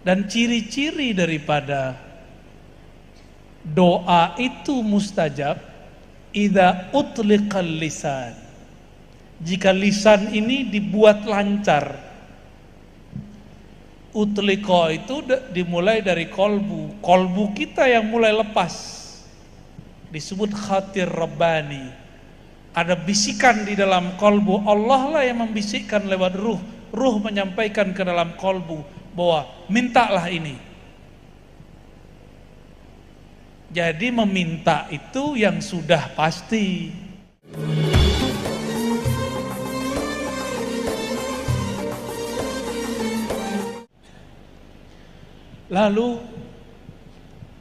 Dan ciri-ciri daripada doa itu mustajab idza utliqal lisan, jika lisan ini dibuat lancar. Utliqa itu dimulai dari kolbu kita yang mulai lepas, disebut khatir rabbani. Ada bisikan di dalam kolbu, Allah lah yang membisikkan lewat ruh menyampaikan ke dalam kolbu bahwa mintalah ini. Jadi meminta itu yang sudah pasti. Lalu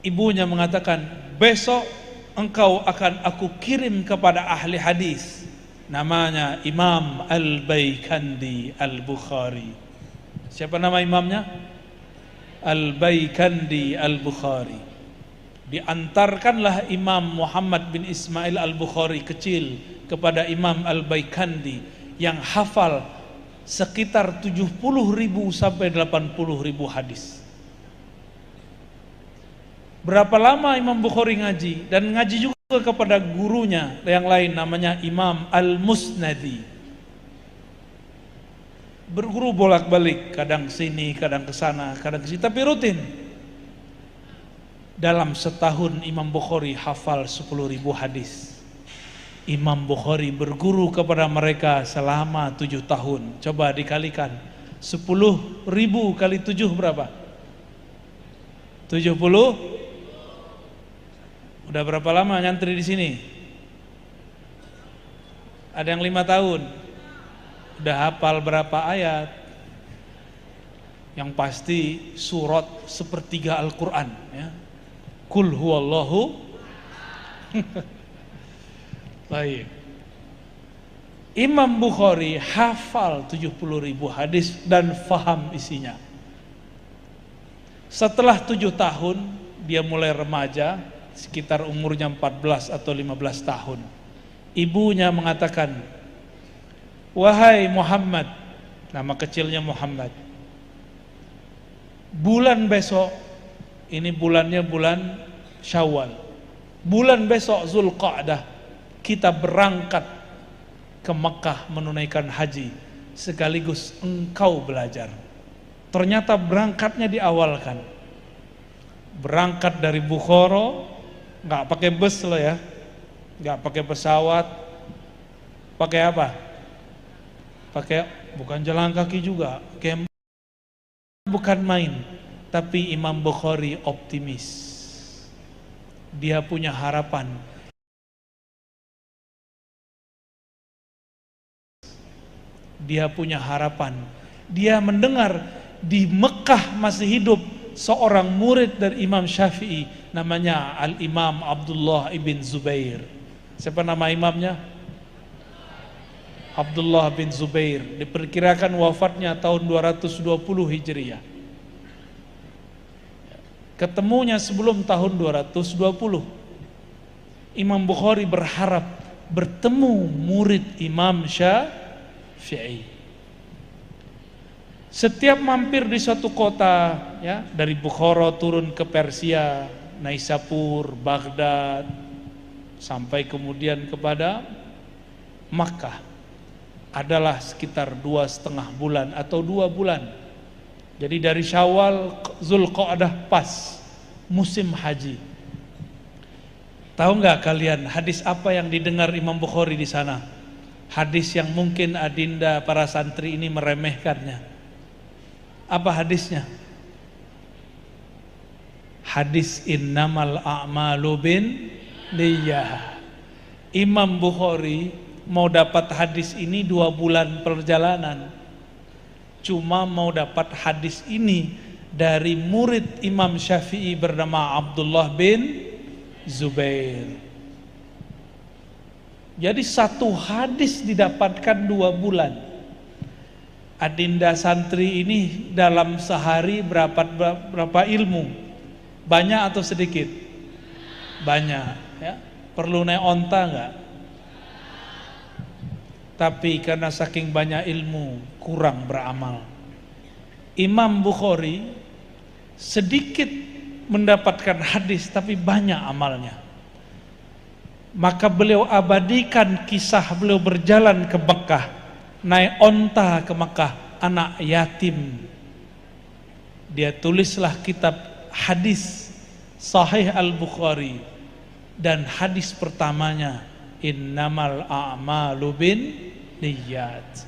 ibunya mengatakan, besok engkau akan aku kirim kepada ahli hadis, namanya Imam Al-Baikandi Al-Bukhari. Siapa nama imamnya? Al-Baikandi Al-Bukhari. Diantarkanlah Imam Muhammad bin Ismail Al-Bukhari kecil kepada Imam Al-Baikandi yang hafal sekitar 70.000 sampai 80.000 hadis. Berapa lama Imam Bukhari ngaji? Dan ngaji juga kepada gurunya yang lain, namanya Imam Al-Musnadi. Berguru bolak-balik, kadang sini, kadang ke sana, kadang ke sini, tapi rutin. Dalam setahun Imam Bukhari hafal 10.000 hadis. Imam Bukhari berguru kepada mereka selama 7 tahun. Coba dikalikan, 10.000 kali 7 berapa? 70. Udah berapa lama nyantri di sini? Ada yang 5 tahun. Udah hafal berapa ayat? Yang pasti surat sepertiga Al-Quran, ya. Qul huwallahu. Baik. Imam Bukhari hafal 70.000 hadis dan faham isinya. Setelah 7 tahun dia mulai remaja, sekitar umurnya 14 atau 15 tahun. Ibunya mengatakan, wahai Muhammad, nama kecilnya Muhammad, bulan besok, ini bulannya bulan Syawal, bulan besok Zulqa'dah, kita berangkat ke Mekah menunaikan haji, sekaligus engkau belajar. Ternyata berangkatnya diawalkan, berangkat dari Bukhara, nggak pakai bus loh ya, nggak pakai pesawat, pakai apa? Pakai, bukan jalan kaki juga, bukan main. Tapi Imam Bukhari optimis, dia punya harapan. Dia punya harapan. Dia mendengar di Mekah masih hidup seorang murid dari Imam Syafi'i, namanya Al-Imam Abdullah ibn Zubair. Siapa nama imamnya? Abdullah bin Zubair. Diperkirakan wafatnya tahun 220 Hijriah. Ketemunya sebelum tahun 220. Imam Bukhari berharap bertemu murid Imam Syafi'i. Setiap mampir di suatu kota, ya, dari Bukhara turun ke Persia, Naisapur, Baghdad, sampai kemudian kepada Makkah, adalah sekitar 2,5 bulan atau 2 bulan. Jadi dari Syawal Zulqa'dah pas musim haji. Tahu nggak kalian hadis apa yang didengar Imam Bukhari di sana? Hadis yang mungkin adinda para santri ini meremehkannya. Apa hadisnya? Hadis innamal a'malu bin niyyah. Imam Bukhari mau dapat hadis ini 2 bulan perjalanan. Cuma mau dapat hadis ini dari murid Imam Syafi'i bernama Abdullah bin Zubair. Jadi satu hadis didapatkan 2 bulan. Adinda santri ini dalam sehari berapa ilmu? Banyak atau sedikit? Banyak, ya. Perlu naik onta enggak? Tapi karena saking banyak ilmu kurang beramal. Imam Bukhari sedikit mendapatkan hadis tapi banyak amalnya. Maka beliau abadikan kisah beliau berjalan ke Mekah, naik onta ke Mekah, anak yatim. Dia tulislah kitab hadis Sahih Al-Bukhari, dan hadis pertamanya innamal a'malu bin niyyat.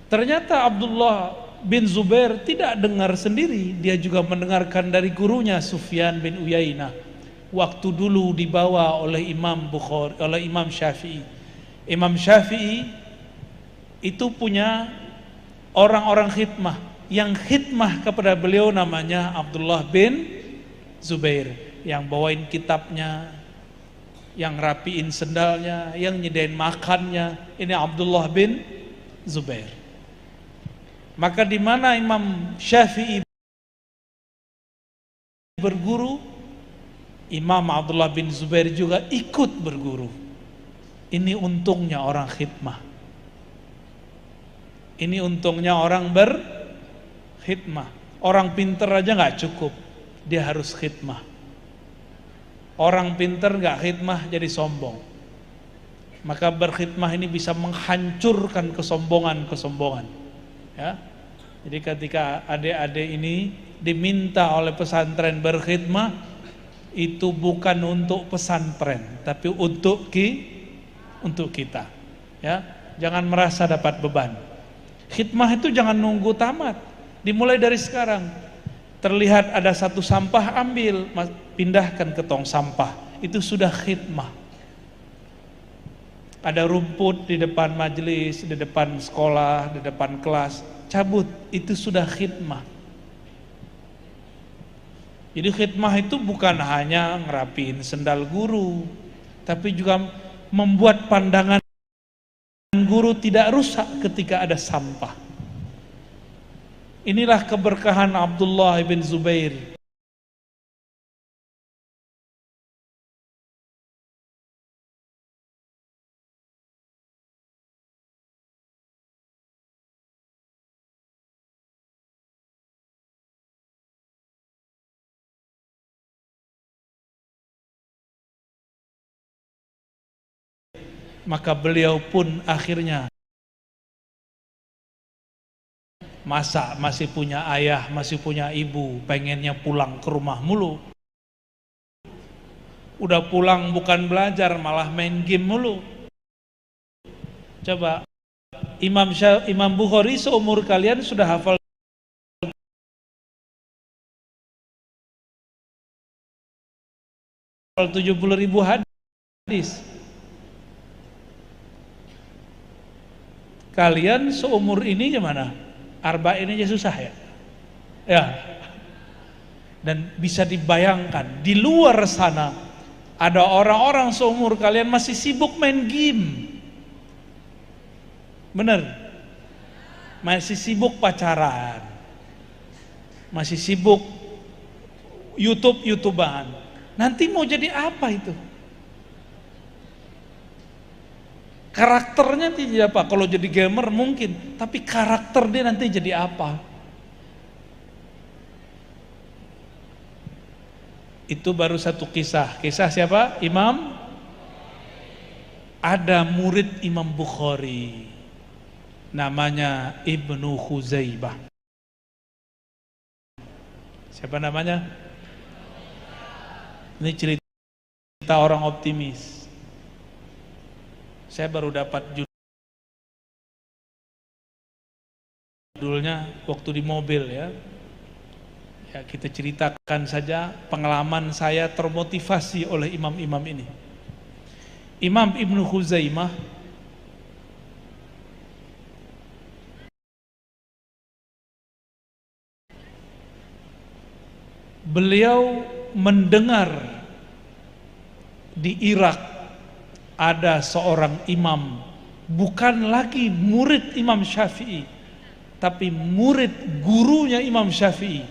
Ternyata Abdullah bin Zubair tidak dengar sendiri, dia juga mendengarkan dari gurunya Sufyan bin Uyainah. Waktu dulu dibawa oleh Imam Bukhari, oleh Imam Syafi'i. Imam Syafi'i itu punya orang-orang khidmah, yang khidmah kepada beliau namanya Abdullah bin Zubair, yang bawain kitabnya, yang rapiin sendalnya, yang nyediain makannya. Ini Abdullah bin Zubair. Maka di mana Imam Syafi'i berguru, Imam Abdullah bin Zubair juga ikut berguru. Ini untungnya orang khidmah. Ini untungnya orang berkhidmah. Orang pinter aja nggak cukup, dia harus khidmah. Orang pinter nggak khidmah jadi sombong. Maka berkhidmah ini bisa menghancurkan kesombongan. Ya. Jadi ketika adik-adik ini diminta oleh pesantren berkhidmah, itu bukan untuk pesantren, tapi untuk kita. Ya, jangan merasa dapat beban. Khidmah itu jangan nunggu tamat, dimulai dari sekarang. Terlihat ada satu sampah, ambil, pindahkan ke tong sampah, itu sudah khidmah. Ada rumput di depan majelis, di depan sekolah, di depan kelas, cabut, itu sudah khidmah. Jadi khidmah itu bukan hanya ngerapiin sendal guru, tapi juga membuat pandangan guru tidak rusak ketika ada sampah. Inilah keberkahan Abdullah bin Zubair. Maka beliau pun akhirnya masa masih punya ayah, masih punya ibu, pengennya pulang ke rumah mulu. Udah pulang bukan belajar, malah main game mulu. Coba Imam Bukhari seumur kalian sudah hafal 70.000 hadis. Kalian seumur ini gimana? Arba'in aja susah ya? Ya. Dan bisa dibayangkan di luar sana ada orang-orang seumur kalian masih sibuk main game. Bener? Masih sibuk pacaran. Masih sibuk YouTubean. Nanti mau jadi apa itu? Karakternya tidak apa, kalau jadi gamer mungkin, tapi karakter dia nanti jadi apa? Itu baru satu kisah. Kisah siapa? Ada murid Imam Bukhari, namanya Ibnu Khuzaimah. Siapa namanya? Ini cerita orang optimis. Saya baru dapat judulnya waktu di mobil ya. Ya, kita ceritakan saja pengalaman saya termotivasi oleh imam-imam ini. Imam Ibnu Khuzaimah beliau mendengar di Irak ada seorang imam, bukan lagi murid Imam Syafi'i, tapi murid gurunya Imam Syafi'i.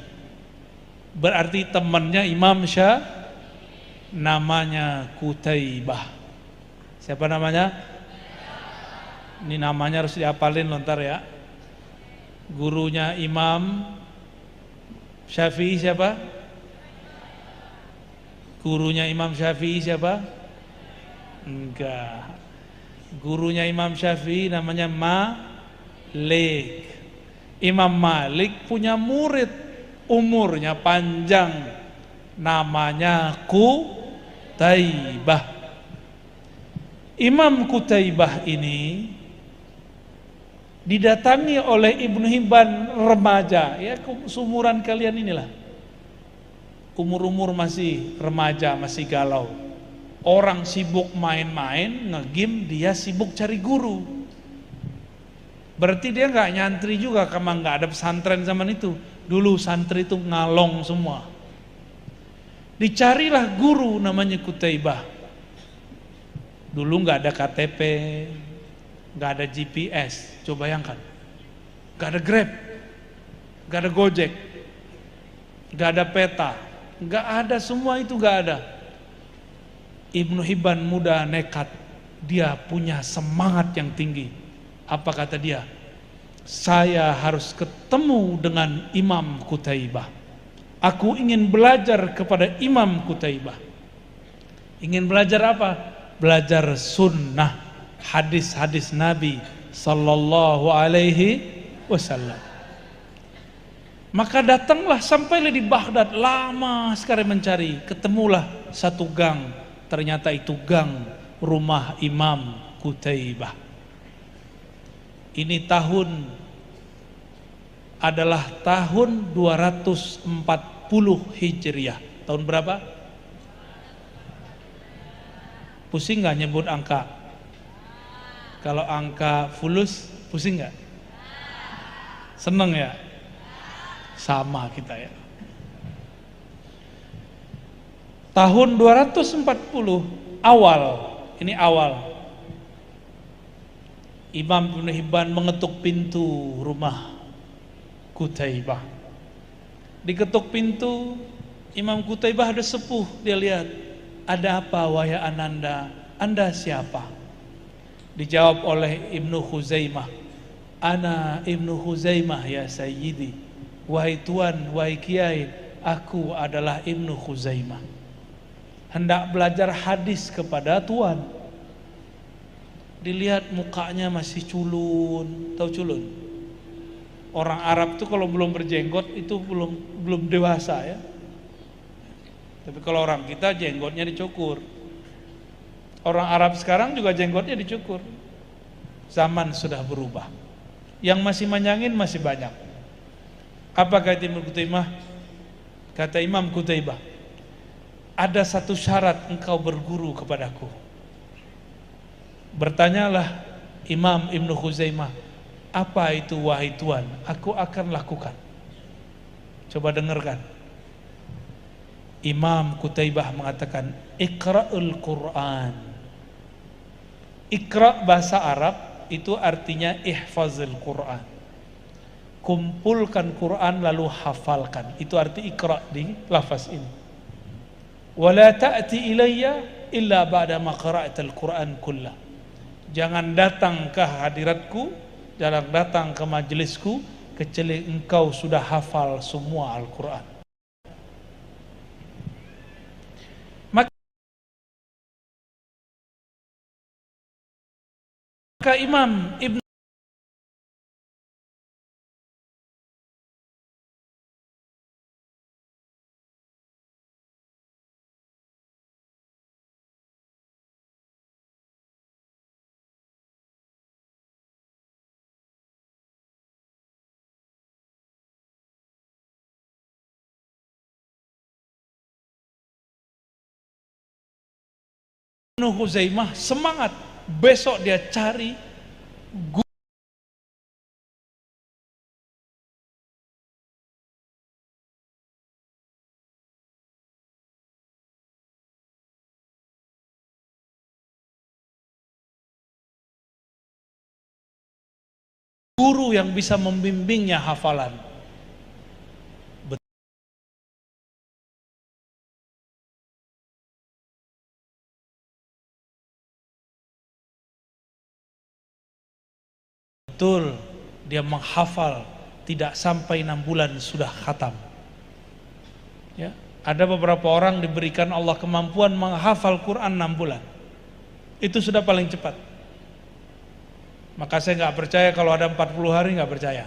Berarti temannya Imam Syafi'i, namanya Qutaibah. Siapa namanya? Ini namanya harus dihafalin lontar ya. Gurunya Imam Syafi'i siapa? Gurunya Imam Syafi'i siapa? Enggak. Gurunya Imam Syafi'i namanya Malik. Imam Malik punya murid, umurnya panjang, namanya Qutaibah. Imam Qutaibah ini didatangi oleh Ibnu Hibban remaja, ya seumuran kalian inilah, umur-umur masih remaja, masih galau. Orang sibuk main-main, nge-game, dia sibuk cari guru. Berarti dia nggak nyantri juga, karena nggak ada pesantren zaman itu. Dulu santri itu ngalong semua. Dicarilah guru namanya Qutaibah. Dulu nggak ada KTP, nggak ada GPS, coba bayangkan, nggak ada Grab, nggak ada Gojek, nggak ada peta, nggak ada, semua itu nggak ada. Ibnu Hibban muda nekat, dia punya semangat yang tinggi. Apa kata dia? Saya harus ketemu dengan Imam Qutaibah. Aku ingin belajar kepada Imam Qutaibah. Ingin belajar apa? Belajar sunnah, hadis-hadis Nabi sallallahu alaihi wasallam. Maka datanglah, sampailah di Baghdad, lama sekali mencari, ketemulah satu gang. Ternyata itu gang rumah Imam Qutaibah. Ini adalah tahun 240 Hijriah. Tahun berapa? Pusing nggak nyebut angka? Kalau angka fulus, pusing nggak? Seneng ya? Sama kita ya. Tahun 240 awal, ini awal, Imam Ibnu Hibban mengetuk pintu rumah Qutaibah. Diketuk pintu, Imam Qutaibah ada sepuh, dia lihat, ada apa wahai ananda, anda siapa? Dijawab oleh Ibnu Khuzaimah, ana Ibnu Khuzaimah ya sayyidi, wahai tuan, wahai kiai, aku adalah Ibnu Khuzaimah, hendak belajar hadis kepada tuan. Dilihat mukanya masih culun, tahu culun? Orang Arab tuh kalau belum berjenggot itu belum dewasa ya. Tapi kalau orang kita jenggotnya dicukur. Orang Arab sekarang juga jenggotnya dicukur. Zaman sudah berubah. Yang masih manyangin masih banyak. Apa kata Imam Qutaibah? Kata Imam Qutaibah, ada satu syarat engkau berguru kepadaku. Bertanyalah Imam Ibnu Khuzaimah, apa itu wahai Tuan? Aku akan lakukan. Coba dengarkan. Imam Qutaibah mengatakan, Iqra'ul Quran. Iqra' bahasa Arab itu artinya ihfazil Quran. Kumpulkan Quran lalu hafalkan. Itu arti Iqra' di lafaz ini. Wala ta'ti ilayya illa ba'da ma qara'tal Quran kullah. Jangan datang ke hadiratku, jangan datang ke majelisku kecuali engkau sudah hafal semua Al-Quran. Maka Imam Ibnu Khuzaimah semangat, besok dia cari guru yang bisa membimbingnya hafalan. Betul, dia menghafal tidak sampai 6 bulan sudah khatam. Ya, ada beberapa orang diberikan Allah kemampuan menghafal Quran 6 bulan. Itu sudah paling cepat. Maka saya nggak percaya kalau ada 40 hari, nggak percaya.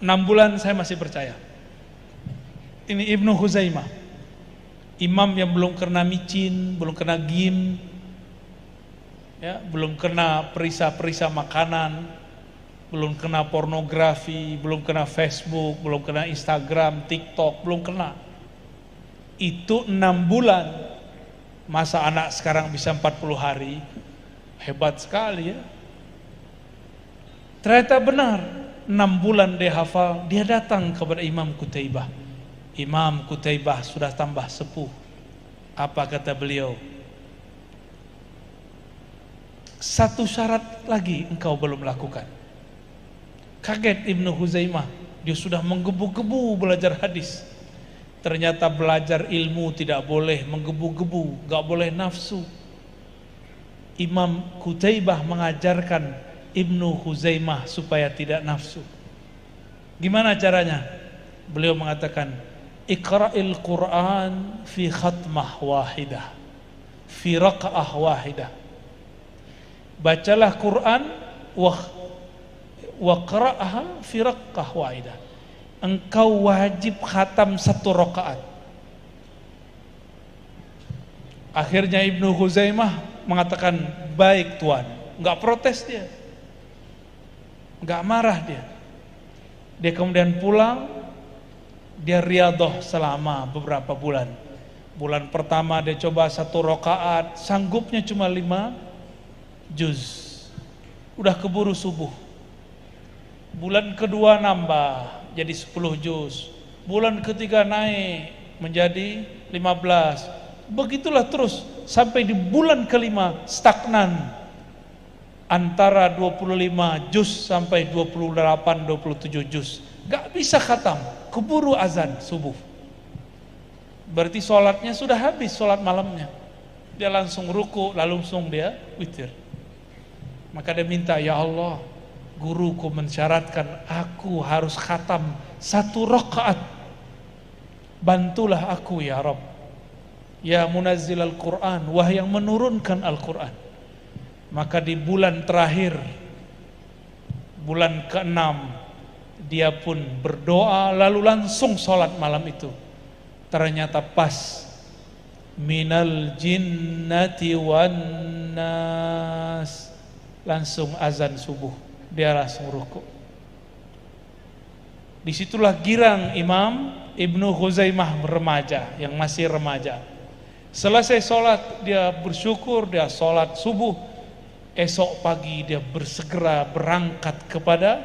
6 bulan saya masih percaya. Ini Ibnu Huzaimah, imam yang belum kena micin, belum kena gim, ya, belum kena perisa-perisa makanan, belum kena pornografi, belum kena Facebook, belum kena Instagram, TikTok, belum kena. Itu 6 bulan. Masa anak sekarang bisa 40 hari? Hebat sekali ya. Ternyata benar, 6 bulan dia hafal. Dia datang kepada Imam Qutaibah. Imam Qutaibah sudah tambah sepuh. Apa kata beliau? Satu syarat lagi engkau belum lakukan. Kaget Ibnu Huzaimah, dia sudah menggebu-gebu belajar hadis. Ternyata belajar ilmu tidak boleh menggebu-gebu, gak boleh nafsu. Imam Qutaibah mengajarkan Ibnu Huzaimah supaya tidak nafsu. Gimana caranya? Beliau mengatakan, Iqra'il Qur'an fi khatmah wahidah, fi raq'ah wahidah. Bacalah Quran wa qra'aha fi raq'ah wahidah. Engkau wajib khatam 1 rakaat. Akhirnya Ibnu Huzaimah mengatakan, baik Tuan. Enggak protes dia, enggak marah dia. Dia kemudian pulang. Dia riyadhah selama beberapa bulan. Bulan pertama dia coba 1 rakaat, sanggupnya cuma 5 juz. Udah keburu subuh. Bulan kedua nambah jadi 10 juz. Bulan ketiga naik menjadi 15. Begitulah terus sampai di bulan kelima stagnan antara 25 juz sampai 28 27 juz. Gak bisa khatam, keburu azan subuh. Berarti sholatnya sudah habis, sholat malamnya. Dia langsung ruku, lalu langsung dia witir. Maka dia minta, ya Allah, guruku mensyaratkan aku harus khatam 1 rakaat. Bantulah aku ya Rabb. Ya munazzil Al-Quran, wahai yang menurunkan Al-Quran. Maka di bulan terakhir, bulan ke-6, dia pun berdoa lalu langsung sholat malam itu. Ternyata pas, minal jinnati wan nas, langsung azan subuh, dia langsung rukuk. Disitulah girang Imam Ibnu Huzaimah remaja, yang masih remaja. Selesai sholat dia bersyukur, dia sholat subuh. Esok pagi dia bersegera berangkat kepada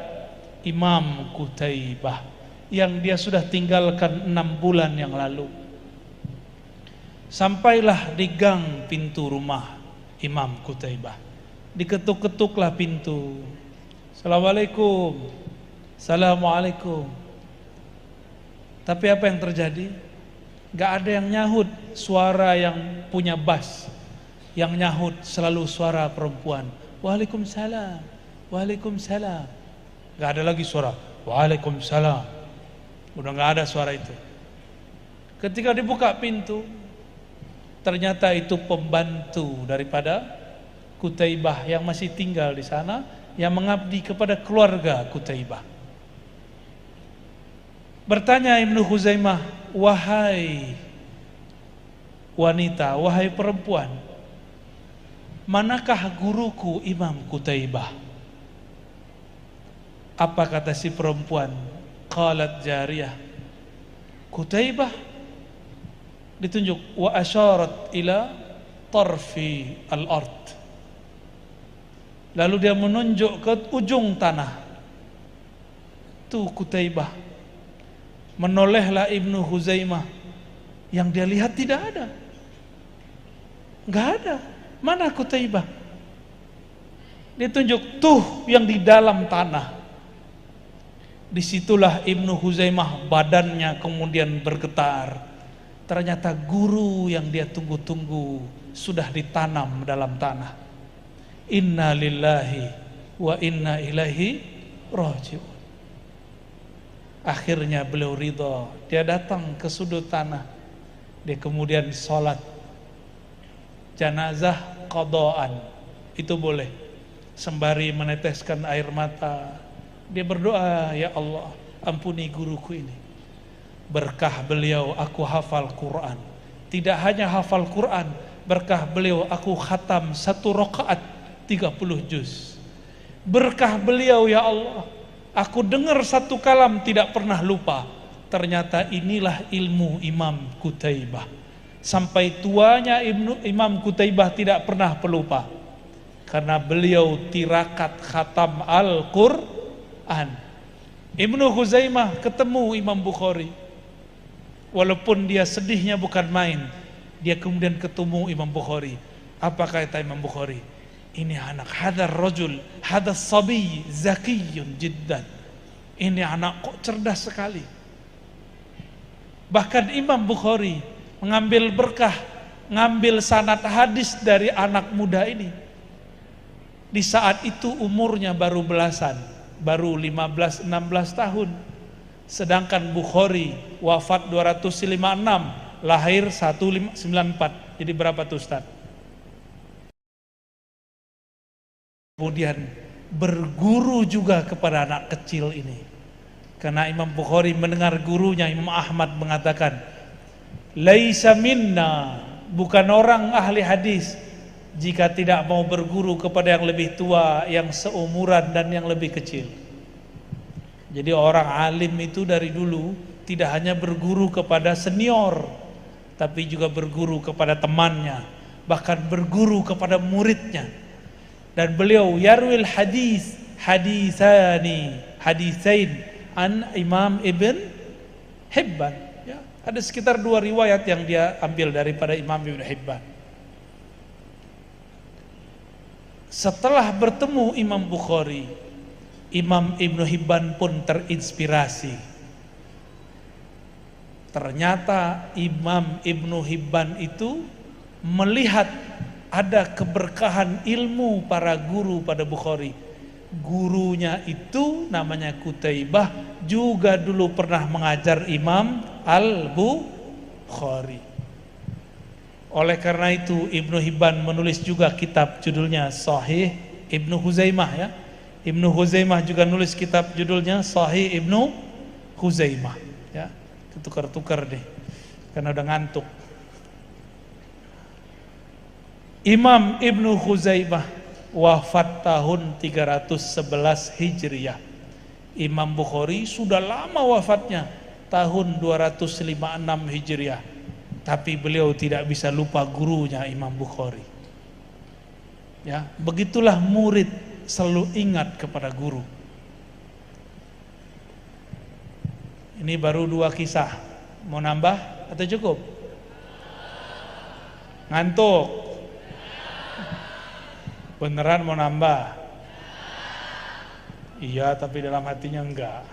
Imam Qutaibah yang dia sudah tinggalkan 6 bulan yang lalu. Sampailah di gang pintu rumah Imam Qutaibah. Diketuk-ketuklah pintu. Assalamualaikum. Assalamualaikum. Tapi apa yang terjadi? Gak ada yang nyahut suara yang punya bass. Yang nyahut selalu suara perempuan. Waalaikumsalam. Waalaikumsalam. Gak ada lagi suara Waalaikumsalam. Udah gak ada suara itu. Ketika dibuka pintu, ternyata itu pembantu daripada Qutaibah yang masih tinggal di sana, yang mengabdi kepada keluarga Qutaibah. Bertanya Ibnu Huzaimah, wahai wanita, wahai perempuan, manakah guruku Imam Qutaibah? Apa kata si perempuan? Qalat jariyah, Qutaibah. Ditunjuk, wa asyarat ila tarfi al-ard. Lalu dia menunjuk ke ujung tanah. Itu Qutaibah. Menolehlah Ibnu Huzaimah. Yang dia lihat tidak ada. Enggak ada. Mana Qutaibah? Ditunjuk, tuh yang di dalam tanah. Disitulah Ibnu Huzaimah badannya kemudian bergetar. Ternyata guru yang dia tunggu-tunggu sudah ditanam dalam tanah. Inna lillahi wa inna ilaihi raji'un. Akhirnya beliau ridho. Dia datang ke sudut tanah. Dia kemudian sholat janazah qadaan. Itu boleh. Sembari meneteskan air mata, dia berdoa, ya Allah, ampuni guruku ini. Berkah beliau aku hafal Quran. Tidak hanya hafal Quran, berkah beliau aku khatam 1 rakaat 30 juz. Berkah beliau ya Allah, aku dengar 1 kalam tidak pernah lupa. Ternyata inilah ilmu Imam Qutaibah. Sampai tuanya Imam Qutaibah tidak pernah pelupa. Karena beliau tirakat khatam Al-Quran. Ibnu Khuzaimah ketemu Imam Bukhari. Walaupun dia sedihnya bukan main, dia kemudian ketemu Imam Bukhari. Apa kata Imam Bukhari? Ini anak, hadar rajul, hadar sabi, zakiyun jiddan. Ini anak kok cerdas sekali. Bahkan Imam Bukhari mengambil berkah, ngambil sanad hadis dari anak muda ini. Di saat itu umurnya baru belasan, baru 15-16 tahun. Sedangkan Bukhari wafat 256, lahir 194. Jadi berapa tuh Ustaz? Kemudian berguru juga kepada anak kecil ini. Karena Imam Bukhari mendengar gurunya Imam Ahmad mengatakan, laisa minna, bukan orang ahli hadis jika tidak mau berguru kepada yang lebih tua, yang seumuran dan yang lebih kecil. Jadi orang alim itu dari dulu tidak hanya berguru kepada senior, tapi juga berguru kepada temannya, bahkan berguru kepada muridnya. Dan beliau yarwil hadisain an Imam Ibn Hibban. Ya, ada sekitar 2 riwayat yang dia ambil daripada Imam Ibn Hibban. Setelah bertemu Imam Bukhari, Imam Ibn Hibban pun terinspirasi. Ternyata Imam Ibn Hibban itu melihat ada keberkahan ilmu para guru pada Bukhari. Gurunya itu namanya Qutaibah, juga dulu pernah mengajar Imam Al-Bukhari. Oleh karena itu Ibnu Hibban menulis juga kitab judulnya Sahih Ibnu Khuzaimah ya. Ibnu Khuzaimah juga nulis kitab judulnya Sahih Ibnu Khuzaimah ya. Ketukar-tukar deh karena udah ngantuk. Imam Ibnu Khuzaimah wafat tahun 311 Hijriah. Imam Bukhari sudah lama wafatnya, tahun 256 Hijriah. Tapi beliau tidak bisa lupa gurunya Imam Bukhari. Ya, begitulah murid selalu ingat kepada guru. Ini baru 2 kisah. Mau nambah atau cukup? Ngantuk? Beneran mau nambah? Iya, tapi dalam hatinya enggak.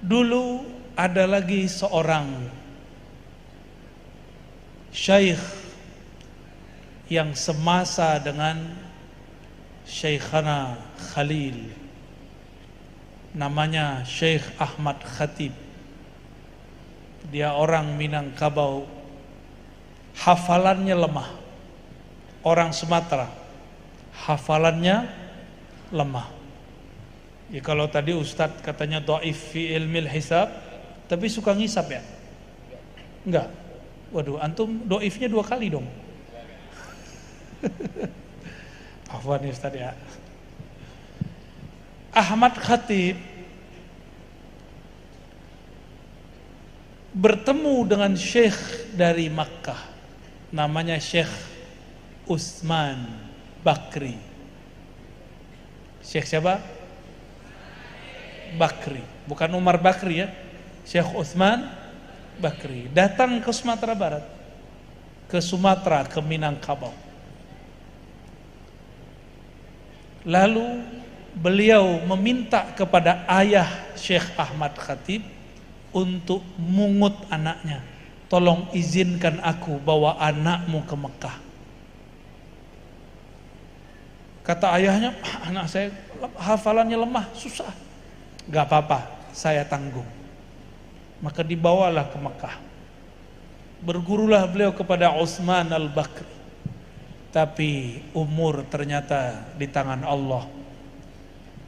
Dulu ada lagi seorang syekh yang semasa dengan Syekhana Khalil, namanya Syekh Ahmad Khatib. Dia orang Minangkabau, hafalannya lemah. Orang Sumatera, hafalannya lemah. Ya, kalau tadi Ustadz katanya dhaif fi ilmil hisab, tapi suka ngisab ya? Enggak. Waduh, antum dhaifnya 2 kali dong. Afwan ya Ustadz ya. Ahmad Khatib bertemu dengan syekh dari Makkah, namanya Syekh Utsman Bakri. Syekh siapa? Bakri, bukan Umar Bakri ya. Syekh Utsman Bakri datang ke Sumatera Barat, ke Sumatera, ke Minangkabau. Lalu beliau meminta kepada ayah Syekh Ahmad Khatib untuk mungut anaknya, tolong izinkan aku bawa anakmu ke Mekah. Kata ayahnya, anak saya hafalannya lemah, susah. Gak apa-apa, saya tanggung. Maka dibawalah ke Mekah. Bergurulah beliau kepada Utsman al-Bakri. Tapi umur ternyata di tangan Allah.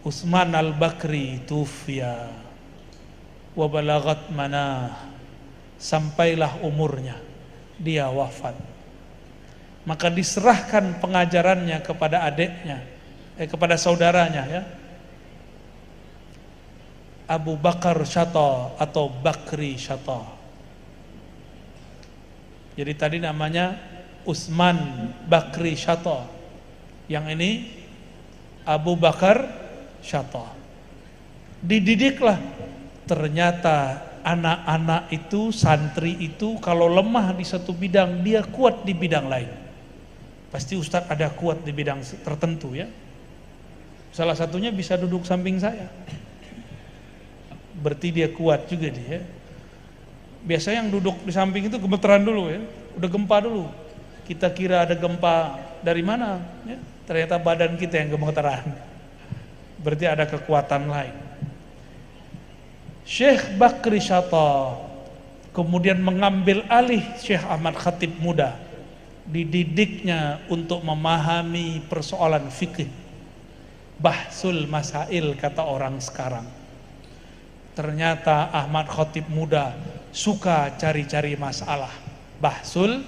Utsman al-Bakri tufiya wa balagat manah. Sampailah umurnya, dia wafat. Maka diserahkan pengajarannya kepada adiknya, kepada saudaranya, ya, Abu Bakar Syata atau Bakri Syata. Jadi tadi namanya Utsman Bakri Syata, yang ini Abu Bakar Syata. Dididiklah, ternyata anak-anak itu, santri itu kalau lemah di satu bidang, dia kuat di bidang lain. Pasti Ustadz ada kuat di bidang tertentu, ya. Salah satunya bisa duduk samping saya. Berarti dia kuat juga dia. Biasanya yang duduk di samping itu gemeteran dulu, ya. Udah gempa dulu. Kita kira ada gempa dari mana, ya. Ternyata badan kita yang gemeteran. Berarti ada kekuatan lain. Syekh Bakri Syata kemudian mengambil alih Syekh Ahmad Khatib muda. Dididiknya untuk memahami persoalan fikih, bahsul masail kata orang sekarang. Ternyata Ahmad Khatib muda suka cari-cari masalah, bahsul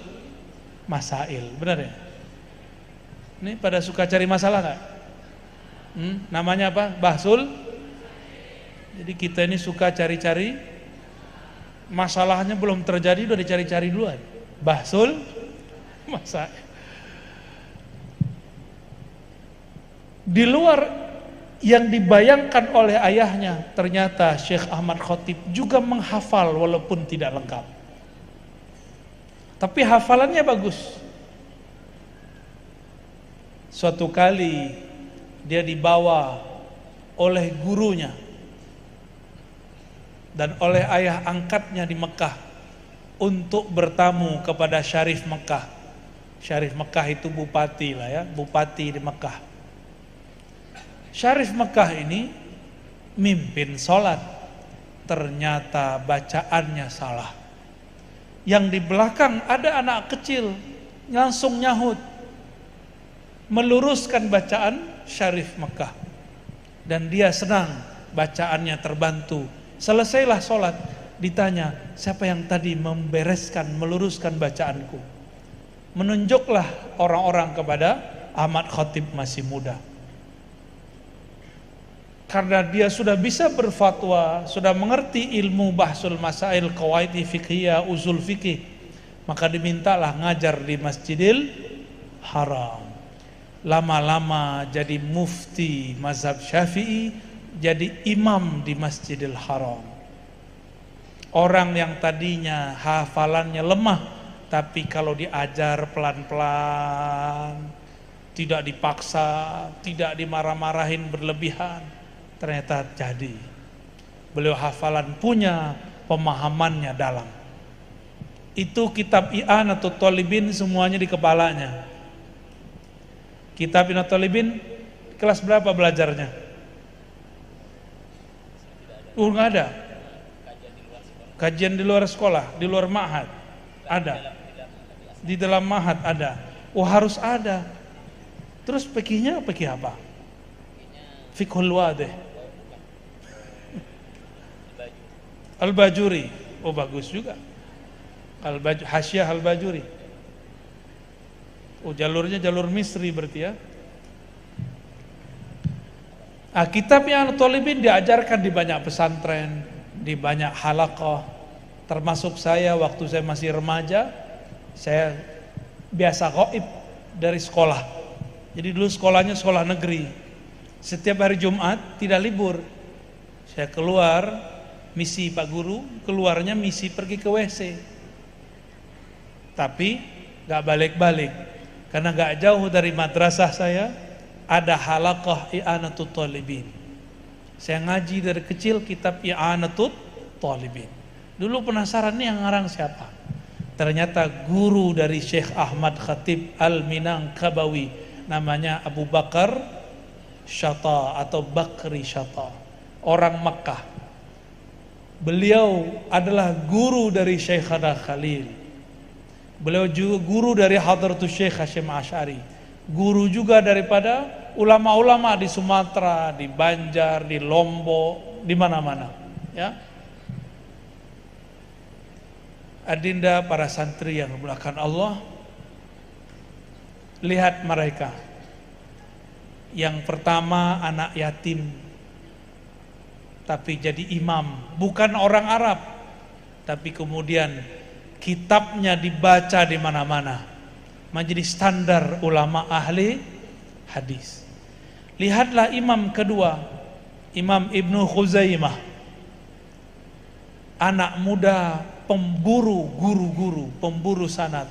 masail, benar ya? Ini pada suka cari masalah nggak? Namanya apa? Bahsul. Jadi kita ini suka cari-cari, masalahnya belum terjadi udah dicari-cari duluan. Bahsul masail. Di luar yang dibayangkan oleh ayahnya, ternyata Syekh Ahmad Khatib juga menghafal walaupun tidak lengkap. Tapi hafalannya bagus. Suatu kali dia dibawa oleh gurunya dan oleh ayah angkatnya di Mekah untuk bertamu kepada Syarif Mekah. Syarif Mekah itu bupati lah, ya, bupati di Mekah. Syarif Mekah ini mimpin sholat, ternyata bacaannya salah. Yang di belakang ada anak kecil, langsung nyahut, meluruskan bacaan Syarif Mekah. Dan dia senang, bacaannya terbantu. Selesailah sholat, ditanya, siapa yang tadi membereskan, meluruskan bacaanku? Menunjuklah orang-orang kepada Ahmad Khatib masih muda. Karena dia sudah bisa berfatwa, sudah mengerti ilmu bahsul masail, qawaid fiqhiyah, usul fikih, maka dimintalah ngajar di Masjidil Haram. Lama-lama jadi mufti mazhab Syafi'i, jadi imam di Masjidil Haram. Orang yang tadinya hafalannya lemah, tapi kalau diajar pelan-pelan, tidak dipaksa, tidak dimarah-marahin berlebihan, ternyata jadi. Beliau hafalan punya, pemahamannya dalam. Itu kitab I'anatul Thalibin semuanya di kepalanya. Kitab I'anatul Thalibin kelas berapa belajarnya? Nggak ada. Kajian di luar sekolah, di luar ma'had ada. Di dalam ma'had ada. Oh harus ada. Terus fikihnya fikih apa? Fiqhul wadih. Al-Bajuri. Oh bagus juga. Hasyah Al-Bajuri. Oh jalurnya jalur Misri berarti ya. Kitab I'anatul Thalibin diajarkan di banyak pesantren, di banyak halaqah. Termasuk saya waktu saya masih remaja, saya biasa ghaib dari sekolah. Jadi dulu sekolahnya sekolah negeri. Setiap hari Jumat tidak libur. Saya keluar misi Pak Guru, keluarnya misi pergi ke WC. Tapi gak balik-balik. Karena gak jauh dari madrasah saya ada halaqah I'anatul Thalibin. Saya ngaji dari kecil kitab I'anatul Thalibin. Dulu penasaran nih yang ngarang siapa? Ternyata guru dari Syekh Ahmad Khatib Al-Minangkabawi namanya Abu Bakar Syata atau Bakri Syata, orang Makkah. Beliau adalah guru dari Syekhana Khalil. Beliau juga guru dari Hadratus Syekh Hasyim Asy'ari. Guru juga daripada ulama-ulama di Sumatera, di Banjar, di Lombok, di mana-mana, ya. Adinda para santri yang dimuliakan Allah, lihat mereka. Yang pertama anak yatim, tapi jadi imam, bukan orang Arab, tapi kemudian kitabnya dibaca di mana-mana, menjadi standar ulama ahli hadis. Lihatlah imam kedua, Imam Ibnu Khuzaimah, anak muda, pemburu guru-guru, pemburu sanad.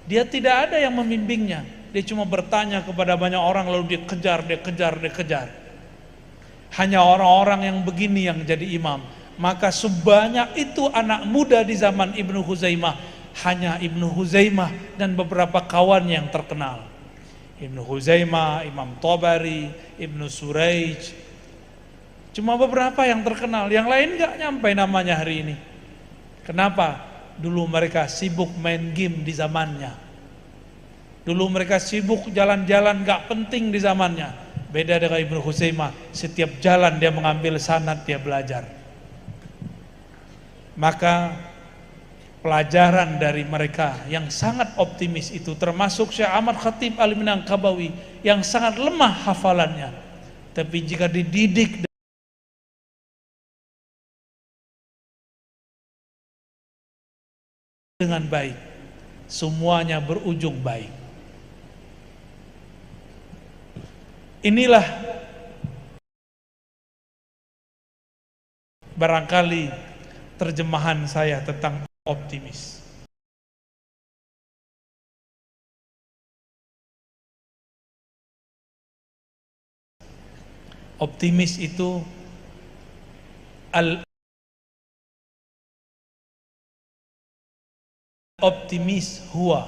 Dia tidak ada yang membimbingnya, dia cuma bertanya kepada banyak orang lalu dia kejar. Hanya orang-orang yang begini yang jadi imam. Maka sebanyak itu anak muda di zaman Ibnu Khuzaimah, hanya Ibnu Khuzaimah dan beberapa kawan yang terkenal. Ibnu Khuzaimah, Imam Tabari, Ibnu Suraij, cuma beberapa yang terkenal, yang lain gak nyampe namanya hari ini. Kenapa? Dulu mereka sibuk main game di zamannya. Dulu mereka sibuk jalan-jalan gak penting di zamannya. Beda dengan Ibnu Khuzaimah, setiap jalan dia mengambil sanad, dia belajar. Maka pelajaran dari mereka yang sangat optimis itu termasuk Syekh Ahmad Khatib Al-Minangkabawi yang sangat lemah hafalannya, tapi jika dididik dengan baik, semuanya berujung baik. Inilah barangkali terjemahan saya tentang optimis. Optimis itu optimis huwa.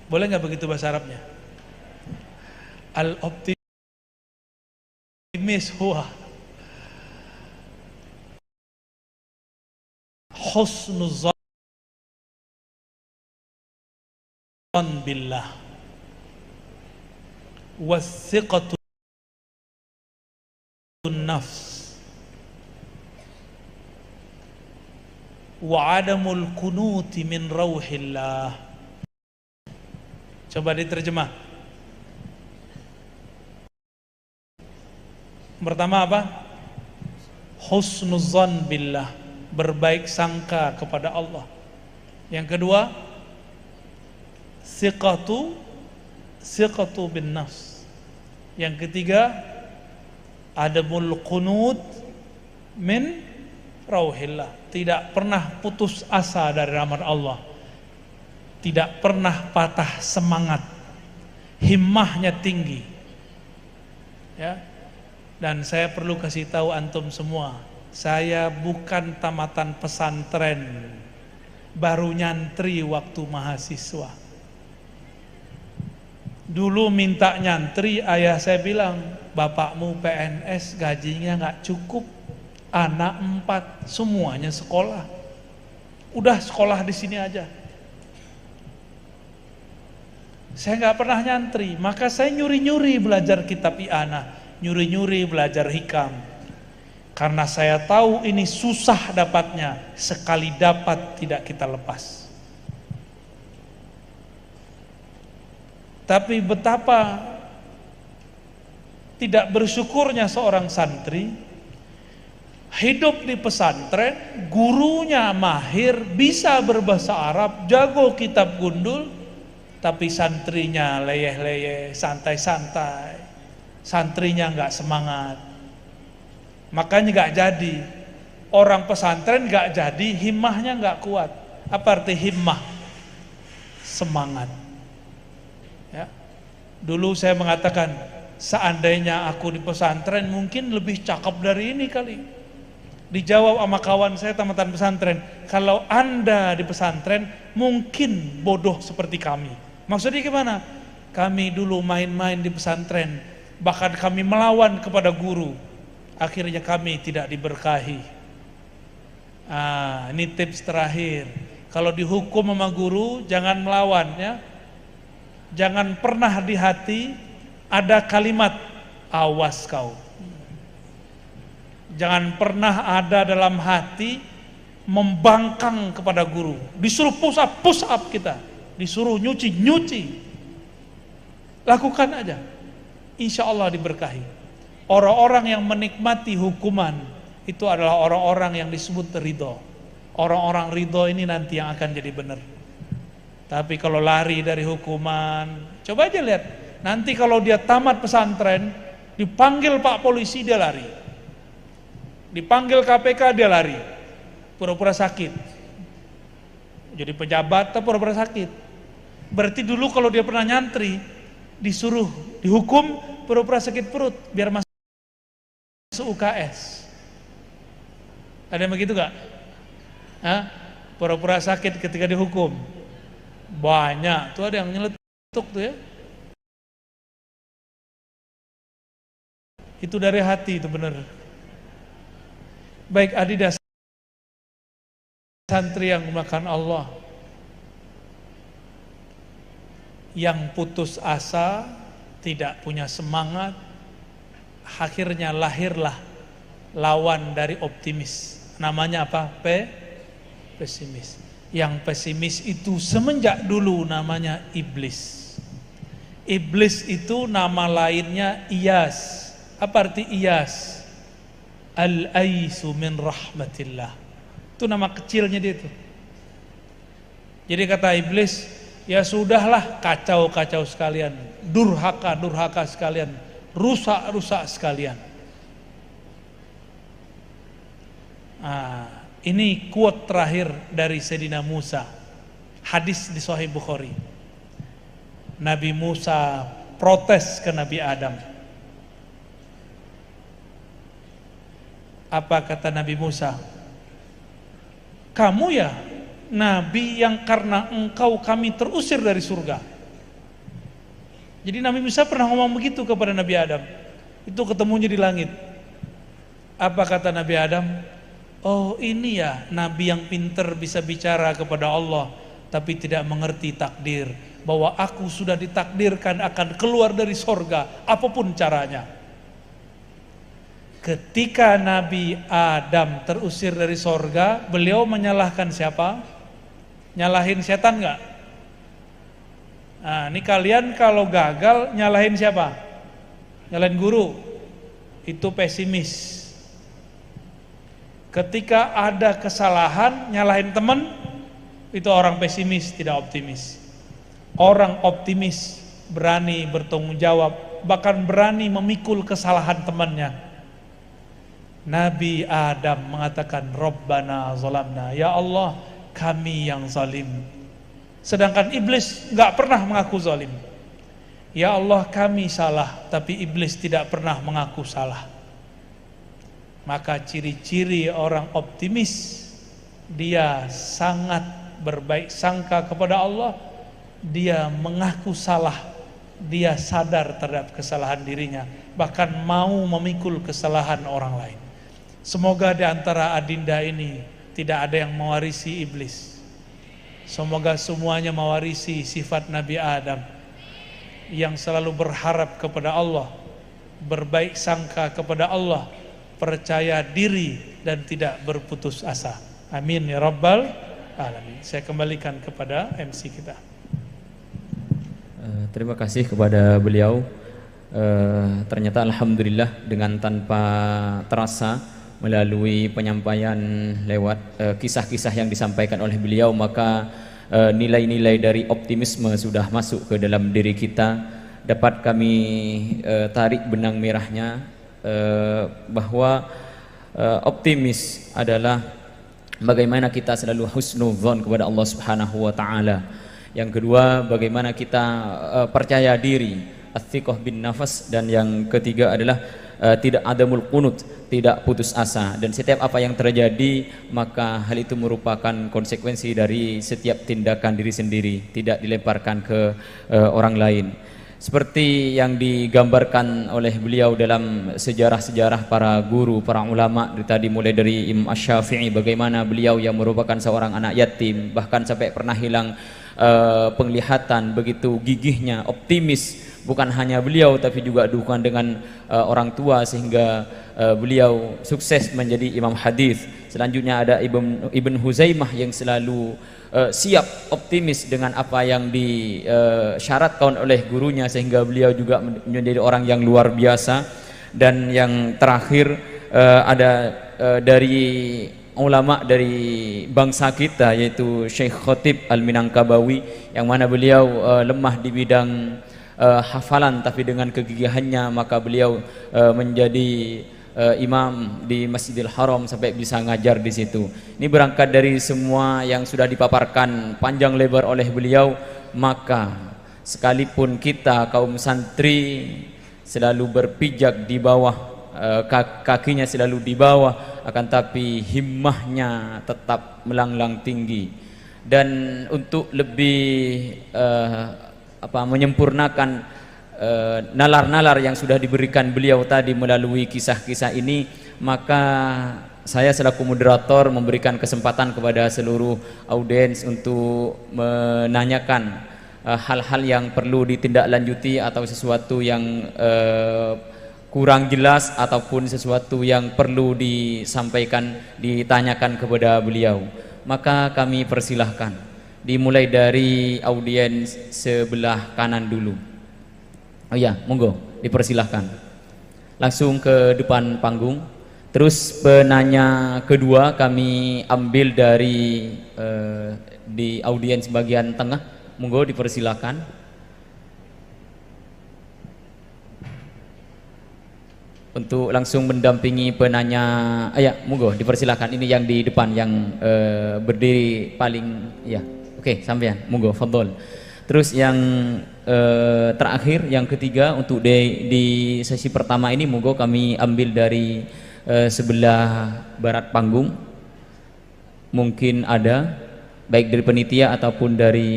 Boleh nggak begitu bahasa Arabnya? Al-optimis huwa husnuzan billah wathiqatun nafs wa adamul kunuti min rauhillah. Coba diterjemah. Pertama apa? Husnuzan billah, berbaik sangka kepada Allah. Yang kedua, siqatu bin nafs. Yang ketiga, adamul qunut min rauhillah, tidak pernah putus asa dari rahmat Allah, tidak pernah patah semangat, himmahnya tinggi, ya. Dan saya perlu kasih tahu antum semua, saya bukan tamatan pesantren, baru nyantri waktu mahasiswa. Dulu minta nyantri, ayah saya bilang, bapakmu PNS gajinya gak cukup, anak 4 semuanya sekolah, udah sekolah di sini aja. Saya gak pernah nyantri, maka saya nyuri-nyuri belajar kitab i'anah, nyuri-nyuri belajar hikam. Karena saya tahu ini susah dapatnya, sekali dapat tidak kita lepas. Tapi betapa tidak bersyukurnya seorang santri hidup di pesantren, gurunya mahir, bisa berbahasa Arab, jago kitab gundul, tapi santrinya leyeh-leyeh, santai-santai, santrinya nggak semangat. Makanya nggak jadi. Orang pesantren nggak jadi, himmahnya nggak kuat. Apa arti himmah? Semangat. Ya. Dulu saya mengatakan, seandainya aku di pesantren mungkin lebih cakep dari ini kali. Dijawab sama kawan saya tamatan pesantren, kalau Anda di pesantren mungkin bodoh seperti kami. Maksudnya gimana? Kami dulu main-main di pesantren, bahkan kami melawan kepada guru. Akhirnya kami tidak diberkahi. Ini tips terakhir. Kalau dihukum sama guru, jangan melawan ya. Jangan pernah di hati ada kalimat awas kau. Jangan pernah ada dalam hati membangkang kepada guru. Disuruh push up kita, disuruh nyuci. Lakukan aja. Insya Allah diberkahi. Orang-orang yang menikmati hukuman itu adalah orang-orang yang disebut ridho. Orang-orang ridho ini nanti yang akan jadi benar. Tapi kalau lari dari hukuman, coba aja lihat. Nanti kalau dia tamat pesantren, dipanggil Pak Polisi, dia lari. Dipanggil KPK, dia lari. Pura-pura sakit. Jadi pejabat atau pura-pura sakit. Berarti dulu kalau dia pernah nyantri, disuruh dihukum, pura-pura sakit perut, biar masuk UKS. Ada yang begitu gak? Pura-pura sakit ketika dihukum. Banyak, tuh ada yang nyeletuk tuh ya. Itu dari hati, itu benar. Baik adidas santri yang dimuliakan Allah, yang putus asa, tidak punya semangat, akhirnya lahirlah lawan dari optimis. Namanya apa? Pesimis. Yang pesimis itu semenjak dulu namanya iblis. Iblis itu nama lainnya Iyas. Apa arti Iyas? Al-aisu min rahmatillah. Itu nama kecilnya dia itu. Jadi kata iblis, ya sudahlah, kacau-kacau sekalian, durhaka sekalian, rusak sekalian. Ini quote terakhir dari Sayyidina Musa, hadis di Sahih Bukhari. Nabi Musa protes ke Nabi Adam. Apa kata Nabi Musa? Kamu ya Nabi yang karena engkau kami terusir dari surga. Jadi Nabi Musa pernah ngomong begitu kepada Nabi Adam. Itu ketemunya di langit. Apa kata Nabi Adam? Oh ini ya Nabi yang pinter, bisa bicara kepada Allah tapi tidak mengerti takdir, bahwa aku sudah ditakdirkan akan keluar dari sorga apapun caranya. Ketika Nabi Adam terusir dari sorga, beliau menyalahkan siapa? Nyalahin setan nggak? Nah, ini kalian kalau gagal nyalahin siapa? Nyalahin guru. Itu pesimis. Ketika ada kesalahan nyalahin teman, itu orang pesimis, tidak optimis. Orang optimis berani bertanggung jawab, bahkan berani memikul kesalahan temannya. Nabi Adam mengatakan Rabbana zalamna, ya Allah kami yang zalim. Sedangkan iblis gak pernah mengaku zalim. Ya Allah kami salah, tapi iblis tidak pernah mengaku salah. Maka ciri-ciri orang optimis, dia sangat berbaik sangka kepada Allah, dia mengaku salah, dia sadar terhadap kesalahan dirinya, bahkan mau memikul kesalahan orang lain. Semoga di antara adinda ini tidak ada yang mewarisi iblis. Semoga semuanya mewarisi sifat Nabi Adam yang selalu berharap kepada Allah, berbaik sangka kepada Allah, percaya diri dan tidak berputus asa. Amin ya rabbal alamin. Saya kembalikan kepada MC kita. Terima kasih kepada beliau. Ternyata alhamdulillah dengan tanpa terasa melalui penyampaian lewat kisah-kisah yang disampaikan oleh beliau, maka nilai-nilai dari optimisme sudah masuk ke dalam diri kita. Dapat kami tarik benang merahnya, bahwa optimis adalah bagaimana kita selalu husnudzon kepada Allah Subhanahu wa taala. Yang kedua, bagaimana kita percaya diri at-thiqah bin nafas, dan yang ketiga adalah tidak adamul qunut, tidak putus asa. Dan setiap apa yang terjadi maka hal itu merupakan konsekuensi dari setiap tindakan diri sendiri, tidak dilemparkan ke orang lain. Seperti yang digambarkan oleh beliau dalam sejarah-sejarah para guru, para ulama tadi, mulai dari Imam Asy-Syafi'i, bagaimana beliau yang merupakan seorang anak yatim bahkan sampai pernah hilang penglihatan, begitu gigihnya, optimis, bukan hanya beliau tapi juga dukungan dengan orang tua, sehingga beliau sukses menjadi imam hadis. Selanjutnya ada Ibn Huzaimah yang selalu siap, optimis dengan apa yang disyaratkan oleh gurunya, sehingga beliau juga menjadi orang yang luar biasa. Dan yang terakhir ada dari ulama dari bangsa kita, yaitu Syekh Khatib Al-Minangkabawi, yang mana beliau lemah di bidang hafalan, tapi dengan kegigihannya maka beliau menjadi imam di Masjidil Haram sampai bisa ngajar di situ. Ini berangkat dari semua yang sudah dipaparkan panjang lebar oleh beliau, maka sekalipun kita kaum santri selalu berpijak di bawah, kakinya selalu di bawah, akan tapi himmahnya tetap melanglang tinggi. Dan untuk lebih menyempurnakan nalar-nalar yang sudah diberikan beliau tadi melalui kisah-kisah ini, maka saya selaku moderator memberikan kesempatan kepada seluruh audiens untuk menanyakan hal-hal yang perlu ditindaklanjuti atau sesuatu yang kurang jelas ataupun sesuatu yang perlu disampaikan, ditanyakan kepada beliau. Maka kami persilahkan, dimulai dari audiens sebelah kanan dulu. Oh ya, monggo, dipersilahkan. Langsung ke depan panggung. Terus penanya kedua kami ambil dari di audiens bagian tengah. Monggo dipersilahkan. Untuk langsung mendampingi penanya. Ya, monggo dipersilahkan. Ini yang di depan yang berdiri paling ya. Oke, sampean. Monggo, fadhol. Terus yang terakhir, yang ketiga untuk di sesi pertama ini, monggo kami ambil dari sebelah barat panggung. Mungkin ada baik dari penitia ataupun dari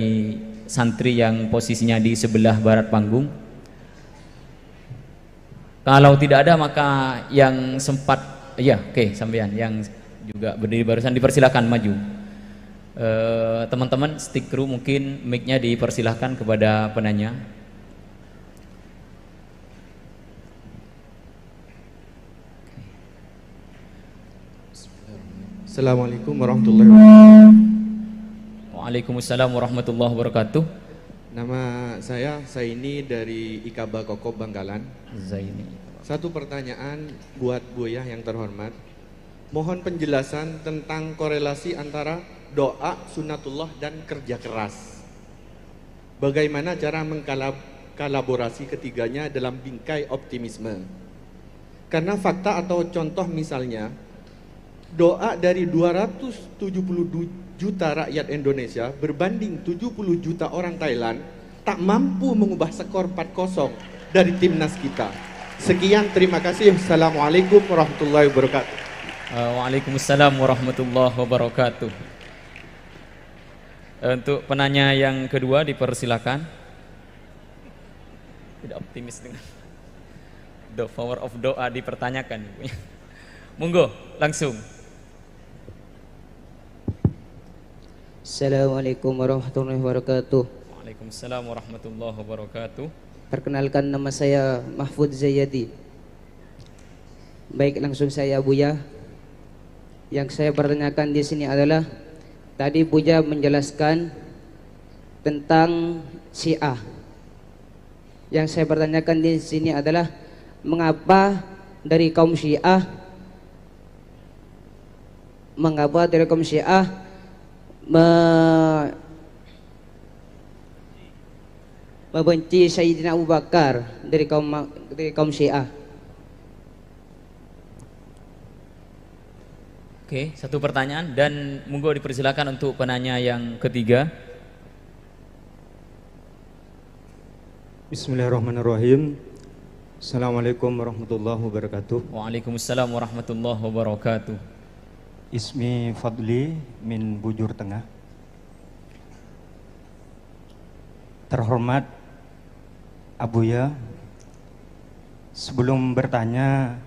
santri yang posisinya di sebelah barat panggung. Kalau tidak ada maka yang sempat, ya oke, sampean yang juga berdiri barusan dipersilakan maju. Teman-teman stick crew mungkin mic-nya dipersilahkan kepada penanya. Assalamualaikum warahmatullahi wabarakatuh. Waalaikumsalam warahmatullahi wabarakatuh. Nama saya Zaini dari Ikaba Kokob Bangkalan. Zaini. Satu pertanyaan buat Buya yang terhormat. Mohon penjelasan tentang korelasi antara doa, sunatullah, dan kerja keras. Bagaimana cara mengkolaborasi ketiganya dalam bingkai optimisme? Karena fakta atau contoh misalnya, doa dari 270 juta rakyat Indonesia berbanding 70 juta orang Thailand tak mampu mengubah skor 4-0 dari timnas kita. Sekian, terima kasih. Assalamualaikum warahmatullahi wabarakatuh. Waalaikumsalam warahmatullahi wabarakatuh. Untuk penanya yang kedua dipersilakan. Tidak optimis dengan the power of doa dipertanyakan. Monggo langsung. Assalamualaikum warahmatullahi wabarakatuh. Waalaikumsalam warahmatullahi wabarakatuh. Perkenalkan, nama saya Mahfud Zayadi. Baik, langsung saya Buya. Yang saya pertanyakan di sini adalah, tadi Buya menjelaskan tentang Syiah. Yang saya pertanyakan di sini adalah, mengapa dari kaum Syiah membenci Sayyidina Abu Bakar dari kaum Syiah? Oke, satu pertanyaan dan monggo dipersilakan untuk penanya yang ketiga. Bismillahirrahmanirrahim. Assalamualaikum warahmatullahi wabarakatuh. Waalaikumsalam warahmatullahi wabarakatuh. Ismi Fadli min Bujur Tengah. Terhormat Abuya, sebelum bertanya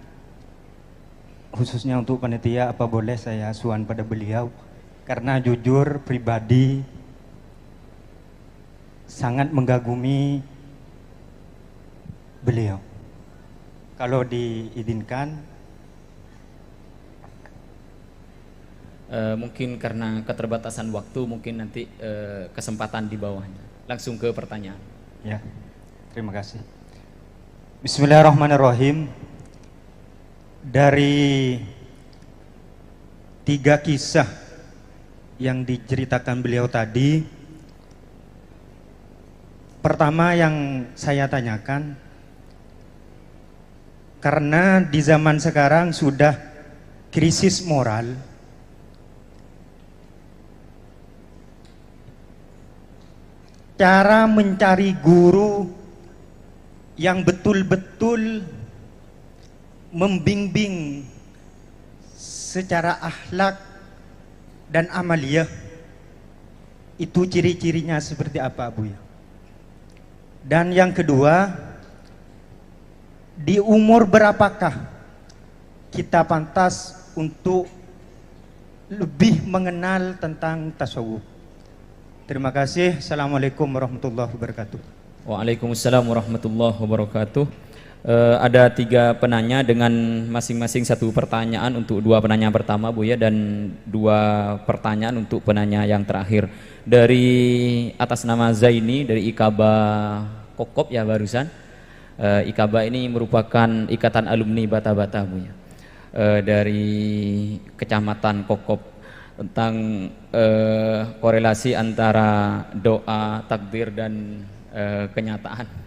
khususnya untuk panitia, apa boleh saya suan pada beliau? Karena jujur pribadi sangat mengagumi beliau. Kalau diizinkan, mungkin karena keterbatasan waktu, mungkin nanti kesempatan di bawahnya. Langsung ke pertanyaan. ya, terima kasih. Bismillahirrahmanirrahim. Dari 3 kisah yang diceritakan beliau tadi, pertama yang saya tanyakan, karena di zaman sekarang sudah krisis moral, cara mencari guru yang betul-betul membimbing secara akhlak dan amaliyah, itu ciri-cirinya seperti apa, Bu ya? Dan yang kedua, di umur berapakah kita pantas untuk lebih mengenal tentang tasawuf? Terima kasih. Assalamualaikum warahmatullahi wabarakatuh. Waalaikumsalam warahmatullahi wabarakatuh. Ada 3 penanya dengan masing-masing 1 pertanyaan untuk 2 penanya pertama, Bu ya, dan 2 pertanyaan untuk penanya yang terakhir. Dari atas nama Zaini dari Ikaba Kokop ya barusan. Ikaba ini merupakan ikatan alumni Bata-Bata, Bu ya. Dari Kecamatan Kokop, tentang korelasi antara doa, takdir dan kenyataan.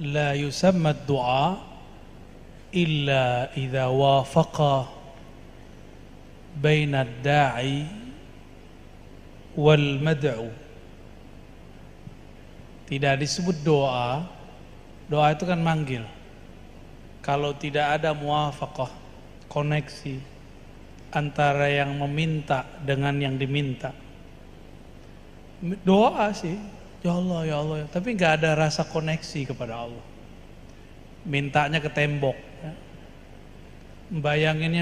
لا يسمى الدعاء إلا إذا وافق بين الداعي والمدعو. Tidak disebut doa. Doa itu kan manggil. Kalau tidak ada muwafaqah, koneksi antara yang meminta dengan yang diminta, doa sih, ya Allah ya Allah, tapi nggak ada rasa koneksi kepada Allah. Mintanya ke tembok, ya.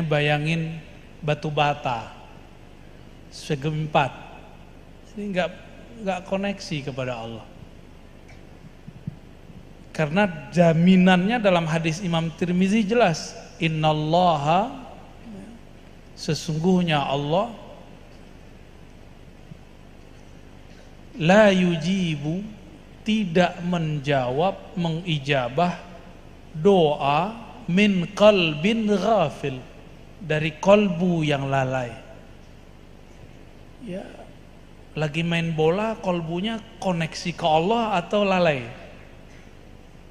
Bayangin batu bata segi 4, ini nggak koneksi kepada Allah. Karena jaminannya dalam hadis Imam Tirmizi jelas, innallaha, sesungguhnya Allah, la yujibu, tidak menjawab, mengijabah doa min qalbin ghafil, dari kolbu yang lalai. Ya, lagi main bola, kolbunya koneksi ke Allah atau lalai?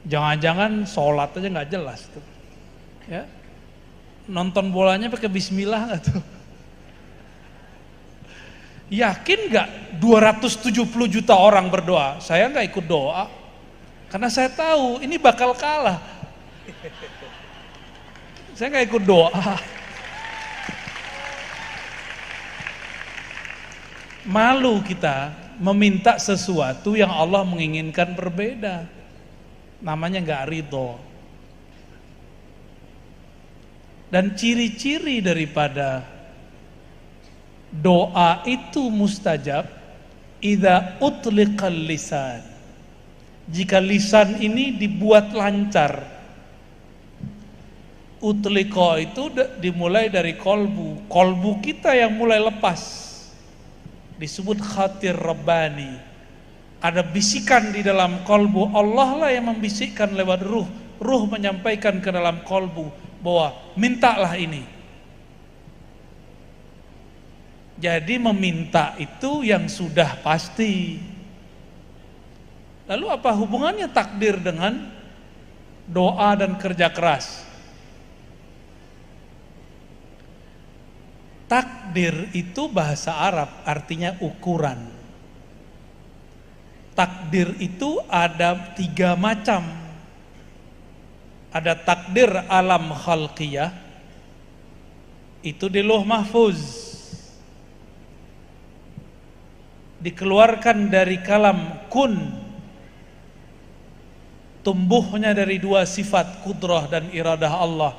Jangan-jangan sholat aja nggak jelas tuh, ya. Nonton bolanya pakai bismillah nggak tuh? Yakin nggak 270 juta orang berdoa? Saya nggak ikut doa, karena saya tahu ini bakal kalah. Saya nggak ikut doa. Malu kita meminta sesuatu yang Allah menginginkan berbeda. Namanya nggak ridho. Dan ciri-ciri daripada doa itu mustajab, idza utliqal lisan, jika lisan ini dibuat lancar. Utliqa itu dimulai dari kolbu kita yang mulai lepas, disebut khatir rabbani. Ada bisikan di dalam kolbu, Allah lah yang membisikkan lewat ruh menyampaikan ke dalam kolbu bahwa mintalah ini. Jadi meminta itu yang sudah pasti. Lalu apa hubungannya takdir dengan doa dan kerja keras? Takdir itu bahasa Arab, artinya ukuran. takdir itu ada 3 macam. Ada takdir alam khalqiyah, itu di Lauh Mahfuz, dikeluarkan dari kalam kun, tumbuhnya dari 2 sifat kudrah dan iradah Allah.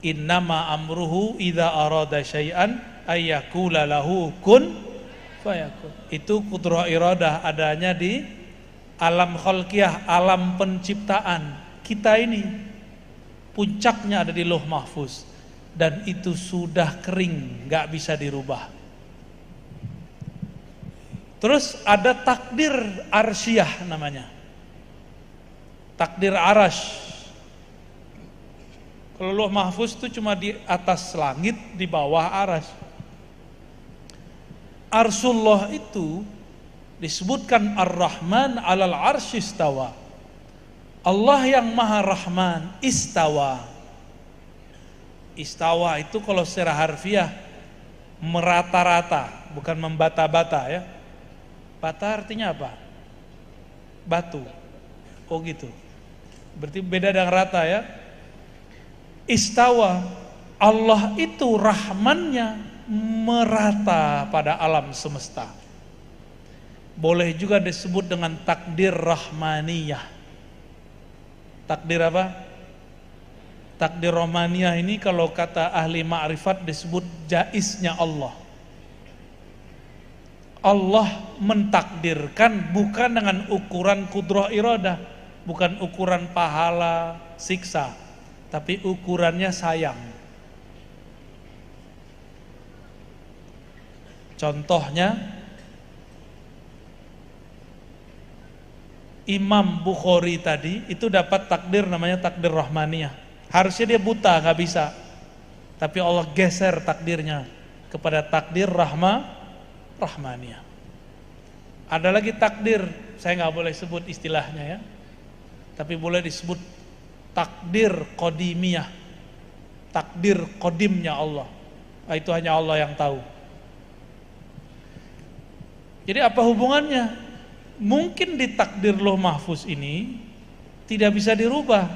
Innama amruhu idza arada syai'an ayyakula lahu kun fayakun. Itu kudrah iradah adanya di alam khalqiyah, alam penciptaan. Kita ini puncaknya ada di Lauh Mahfuz, dan itu sudah kering, gak bisa dirubah. Terus ada takdir arsyah namanya, takdir arash. Kalau Lauh Mahfuz itu cuma di atas langit, di bawah arash. Arsullah itu disebutkan Ar-Rahman alal arsy istawa. Allah yang Maha Rahman istawa. Istawa itu kalau secara harfiah merata-rata, bukan membata-bata ya. Bata artinya apa? Batu. Oh gitu. Berarti beda dengan rata ya. Istawa, Allah itu rahmannya merata pada alam semesta. Boleh juga disebut dengan takdir rahmaniyah. Takdir apa? Takdir rahmaniyah ini kalau kata ahli ma'rifat disebut jaiznya Allah. Allah mentakdirkan bukan dengan ukuran kudrah iradah, bukan ukuran pahala, siksa, tapi ukurannya sayang. Contohnya Imam Bukhari tadi itu dapat takdir namanya takdir rahmaniyah. Harusnya dia buta, gak bisa, tapi Allah geser takdirnya kepada takdir rahmaniyah. Ada lagi takdir, saya gak boleh sebut istilahnya ya, tapi boleh disebut takdir qadimiyah, takdir qadimnya Allah. Itu hanya Allah yang tahu. Jadi apa hubungannya? Mungkin di takdir Lauh Mahfuz ini tidak bisa dirubah.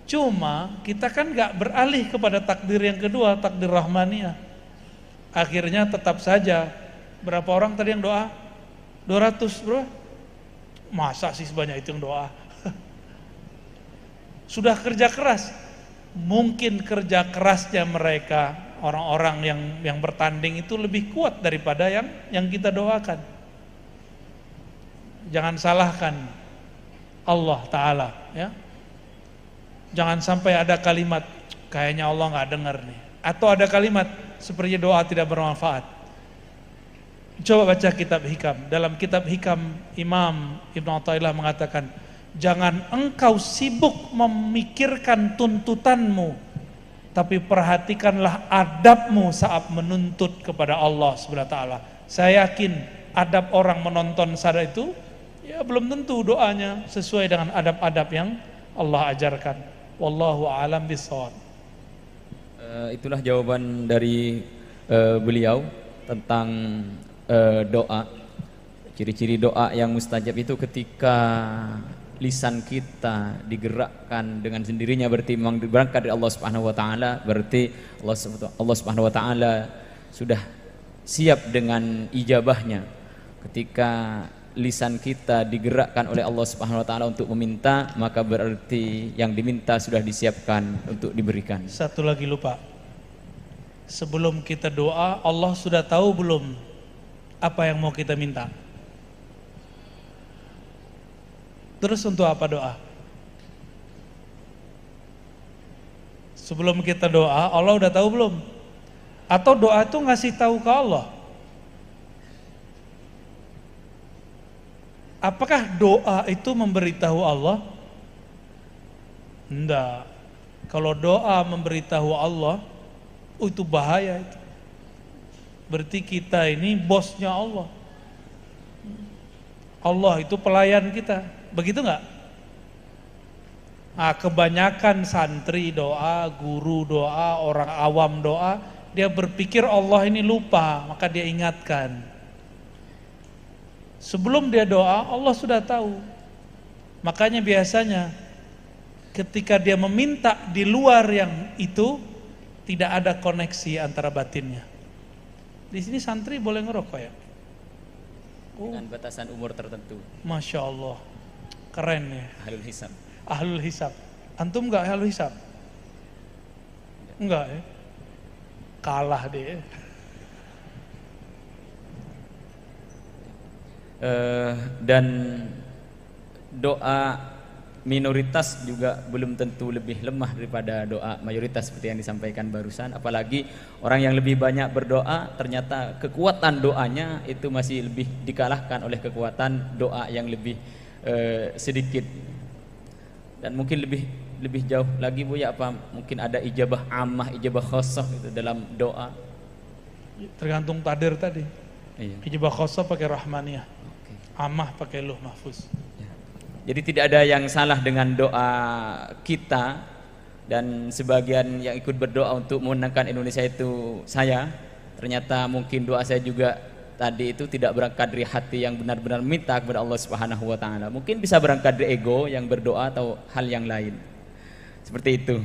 Cuma kita kan gak beralih kepada takdir yang kedua, takdir rahmaniyah. Akhirnya tetap saja, berapa orang tadi yang doa? 200 bro? Masa sih sebanyak itu yang doa? Sudah kerja keras. Mungkin kerja kerasnya mereka, orang-orang yang bertanding itu lebih kuat daripada yang kita doakan. Jangan salahkan Allah Ta'ala ya. Jangan sampai ada kalimat kayaknya Allah gak dengar nih, atau ada kalimat seperti doa tidak bermanfaat. Coba baca kitab Hikam. Dalam kitab Hikam Imam Ibn Athaillah mengatakan, jangan engkau sibuk memikirkan tuntutanmu, tapi perhatikanlah adabmu saat menuntut kepada Allah SWT. Saya yakin adab orang menonton sada itu ya belum tentu doanya sesuai dengan adab-adab yang Allah ajarkan. Wallahu a'lam bishawab. Itulah jawaban dari beliau tentang doa. Ciri-ciri doa yang mustajab itu ketika lisan kita digerakkan dengan sendirinya, berarti memang berangkat dari Allah Subhanahu wa taala, berarti Allah Subhanahu wa taala sudah siap dengan ijabahnya. Ketika lisan kita digerakkan oleh Allah Subhanahu wa taala untuk meminta, maka berarti yang diminta sudah disiapkan untuk diberikan. Satu lagi lupa. Sebelum kita doa, Allah sudah tahu belum apa yang mau kita minta? Terus untuk apa doa? Sebelum kita doa, Allah udah tahu belum? Atau doa itu ngasih tahu ke Allah? Apakah doa itu memberitahu Allah? Enggak. Kalau doa memberitahu Allah, itu bahaya itu. Berarti kita ini bosnya Allah. Allah itu pelayan kita. Begitu enggak? Nah, kebanyakan santri doa, guru doa, orang awam doa, dia berpikir Allah ini lupa, maka dia ingatkan. Sebelum dia doa, Allah sudah tahu. Makanya biasanya ketika dia meminta di luar yang itu, tidak ada koneksi antara batinnya. Di sini santri boleh ngerokok ya? Dengan batasan umur tertentu. Masya Allah, keren ya. Ahlul hisab. Ahlul hisab. Antum enggak ahlul hisab? Enggak ya? Kalah deh. Dan doa minoritas juga belum tentu lebih lemah daripada doa mayoritas seperti yang disampaikan barusan. Apalagi orang yang lebih banyak berdoa, ternyata kekuatan doanya itu masih lebih dikalahkan oleh kekuatan doa yang lebih sedikit. Dan mungkin lebih jauh lagi Bu ya, apa mungkin ada ijabah ammah, ijabah khassah gitu dalam doa? Tergantung takdir tadi. Iya. Ijabah khassah pakai rahmaniyah, Oke. ammah pakai luh mahfuz. Jadi tidak ada yang salah dengan doa kita, dan sebagian yang ikut berdoa untuk memenangkan Indonesia itu saya. Ternyata mungkin doa saya juga tadi itu tidak berangkat dari hati yang benar-benar minta kepada Allah Subhanahu wa taala. Mungkin bisa berangkat dari ego yang berdoa atau hal yang lain. Seperti itu.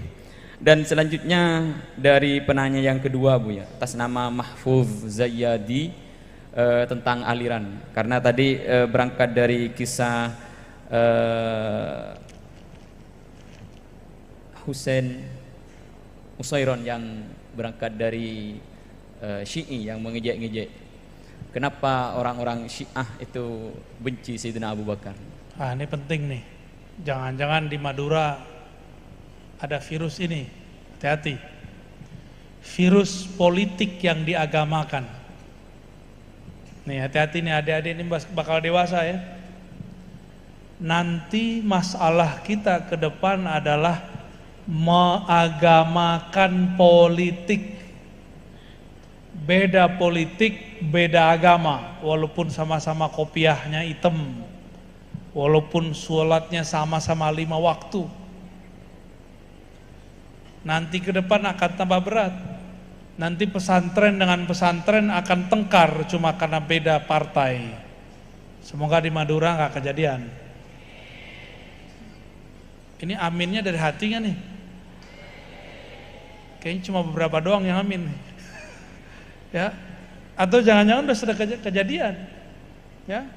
Dan selanjutnya dari penanya yang kedua Bu ya, atas nama Mahfuz Zayyadi tentang aliran. Karena tadi berangkat dari kisah Husain Usairon yang berangkat dari Syi'i yang mengejek-ngejek. Kenapa orang-orang Syiah itu benci Sayyidina Abu Bakar? Ini penting nih. Jangan-jangan di Madura ada virus ini. Hati-hati. Virus politik yang diagamakan. Nih hati-hati nih, adik-adik ini bakal dewasa ya. Nanti masalah kita ke depan adalah mengagamakan politik. Beda politik, beda agama. Walaupun sama-sama kopiahnya hitam, walaupun sholatnya sama-sama 5 waktu, nanti ke depan akan tambah berat. Nanti pesantren dengan pesantren akan tengkar cuma karena beda partai. Semoga di Madura nggak kejadian. Ini aminnya dari hati kan nih? Kayaknya cuma beberapa doang yang amin nih. Ya, atau jangan-jangan sudah kejadian. Ya,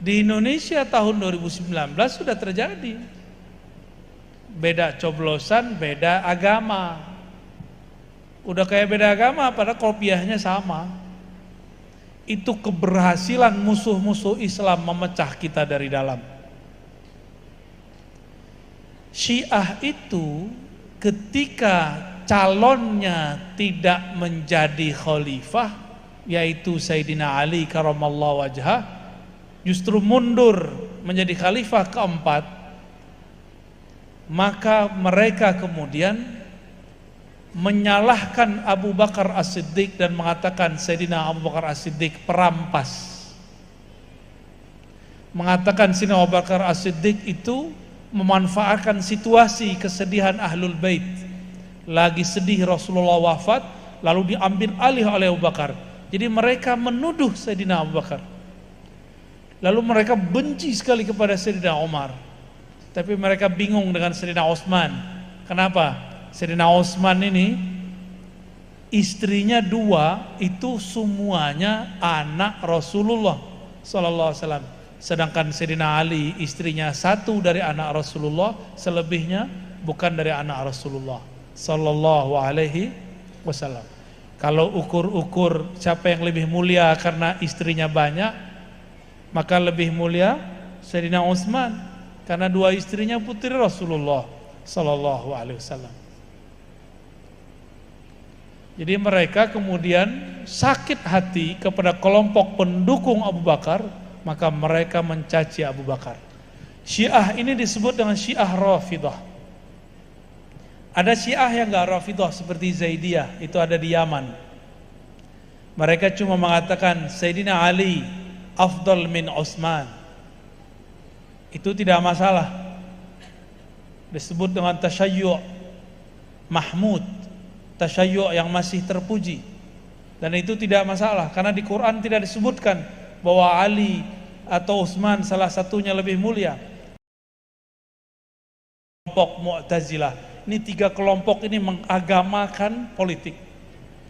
di Indonesia tahun 2019 sudah terjadi. Beda coblosan, beda agama. Udah kayak beda agama, padahal kopiahnya sama. Itu keberhasilan musuh-musuh Islam memecah kita dari dalam. Syiah itu ketika calonnya tidak menjadi khalifah, yaitu Sayyidina Ali karamallahu wajhah, justru mundur menjadi khalifah keempat, maka mereka kemudian menyalahkan Abu Bakar As-Siddiq dan mengatakan Sayyidina Abu Bakar As-Siddiq perampas. Mengatakan Sayyidina Abu Bakar As-Siddiq itu memanfaatkan situasi kesedihan Ahlul Bait. Lagi sedih Rasulullah wafat, lalu diambil alih oleh Abu Bakar. Jadi mereka menuduh Sayyidina Abu Bakar. Lalu mereka benci sekali kepada Sayyidina Umar. Tapi mereka bingung dengan Sayyidina Utsman. Kenapa? Sayyidina Utsman ini istrinya 2, itu semuanya anak Rasulullah sallallahu alaihi wasallam. Sedangkan Sayyidina Ali istrinya 1 dari anak Rasulullah, selebihnya bukan dari anak Rasulullah sallallahu alaihi wasallam. Kalau ukur-ukur siapa yang lebih mulia karena istrinya banyak, maka lebih mulia Sayyidina Utsman karena 2 istrinya putri Rasulullah sallallahu alaihi wasallam. Jadi mereka kemudian sakit hati kepada kelompok pendukung Abu Bakar, maka mereka mencaci Abu Bakar. Syiah ini disebut dengan Syiah Rafidah. Ada Syiah yang enggak Rafidah seperti Zaidiyah, itu ada di Yaman. Mereka cuma mengatakan Sayyidina Ali afdal min Utsman. Itu tidak masalah. Disebut dengan tasyayyu' Mahmud, tasyayyu' yang masih terpuji. Dan itu tidak masalah karena di Quran tidak disebutkan bahwa Ali atau Utsman salah satunya lebih mulia. Kelompok Mu'tazilah, ini 3 kelompok ini mengagamakan politik.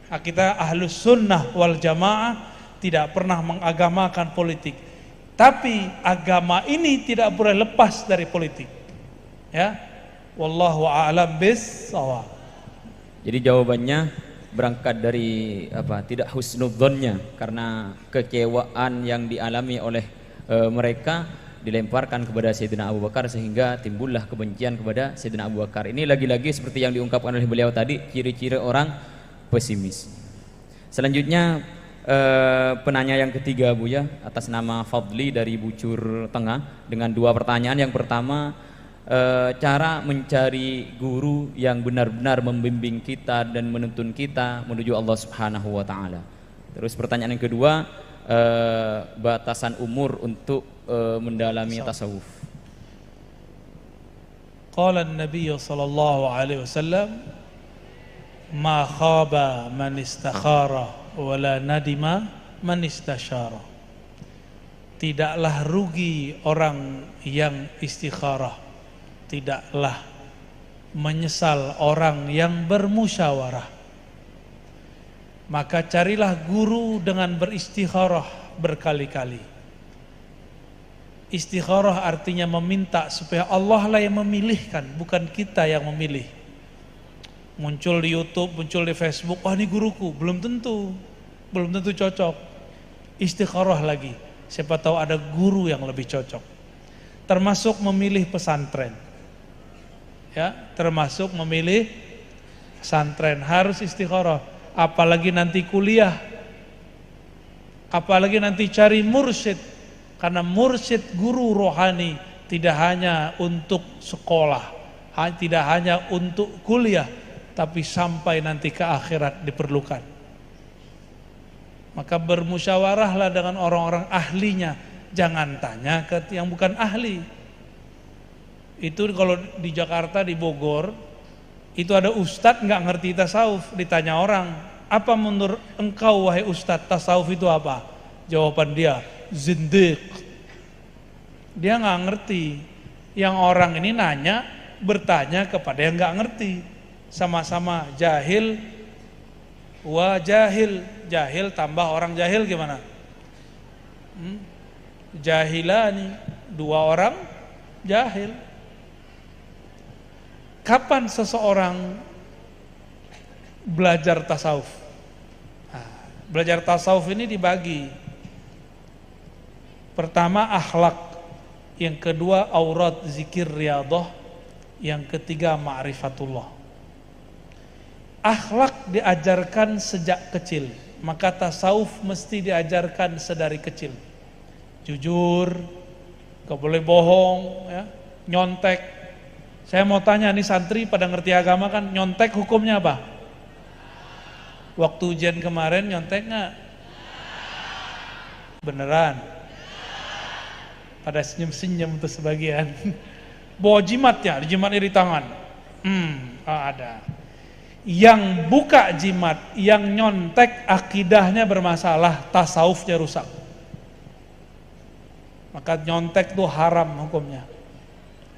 Kita Ahlus Sunnah wal Jamaah tidak pernah mengagamakan politik. Tapi agama ini tidak boleh lepas dari politik. Ya, wallahu a'lam bis-shawab. Jadi jawabannya berangkat dari tidak husnudzonnya, karena kekecewaan yang dialami oleh mereka dilemparkan kepada Sayyidina Abu Bakar sehingga timbullah kebencian kepada Sayyidina Abu Bakar. Ini lagi-lagi seperti yang diungkapkan oleh beliau tadi, ciri-ciri orang pesimis. Selanjutnya penanya yang ketiga Buya, atas nama Fadli dari Bucur Tengah, dengan 2 pertanyaan. Yang pertama, cara mencari guru yang benar-benar membimbing kita dan menuntun kita menuju Allah Subhanahu wa taala. Terus pertanyaan yang kedua, batasan umur untuk mendalami tasawuf. Qala an-nabiy sallallahu alaihi wasallam, ma khaba man istakhara wa la nadima man istasyara. Tidaklah rugi orang yang istikharah, tidaklah menyesal orang yang bermusyawarah. Maka carilah guru dengan beristikharah berkali-kali. Istikharah artinya meminta supaya Allah lah yang memilihkan, bukan kita yang memilih. Muncul di YouTube, muncul di Facebook, wah ini guruku, belum tentu cocok. Istikharah lagi, siapa tahu ada guru yang lebih cocok. Termasuk memilih pesantren. Ya, termasuk memilih pesantren harus istikharah, apalagi nanti kuliah, apalagi nanti cari mursyid. Karena mursyid, guru rohani, tidak hanya untuk sekolah, tidak hanya untuk kuliah, tapi sampai nanti ke akhirat diperlukan. Maka bermusyawarahlah dengan orang-orang ahlinya, jangan tanya ke yang bukan ahli. Itu kalau di Jakarta, di Bogor, itu ada ustadz nggak ngerti tasawuf, ditanya orang, apa menurut engkau wahai ustadz, tasawuf itu apa? Jawaban dia, zindiq. Dia nggak ngerti. Yang orang ini nanya, bertanya kepada yang nggak ngerti. Sama-sama jahil wa jahil. Jahil tambah orang jahil gimana? Jahilani, 2 orang jahil. Kapan seseorang belajar tasawuf? Belajar tasawuf ini dibagi. Pertama akhlak, yang kedua aurat zikir riyadhah, yang ketiga ma'rifatullah. Akhlak diajarkan sejak kecil, maka tasawuf mesti diajarkan sedari kecil. Jujur, gak boleh bohong, ya, nyontek. Saya mau tanya nih, santri pada ngerti agama kan, nyontek hukumnya apa? Waktu ujian kemarin nyontek gak? Beneran? Pada senyum-senyum tuh sebagian. Bawa jimatnya, jimatnya di tangan. Ada. Yang buka jimat, yang nyontek akidahnya bermasalah, tasawufnya rusak. Maka nyontek itu haram hukumnya.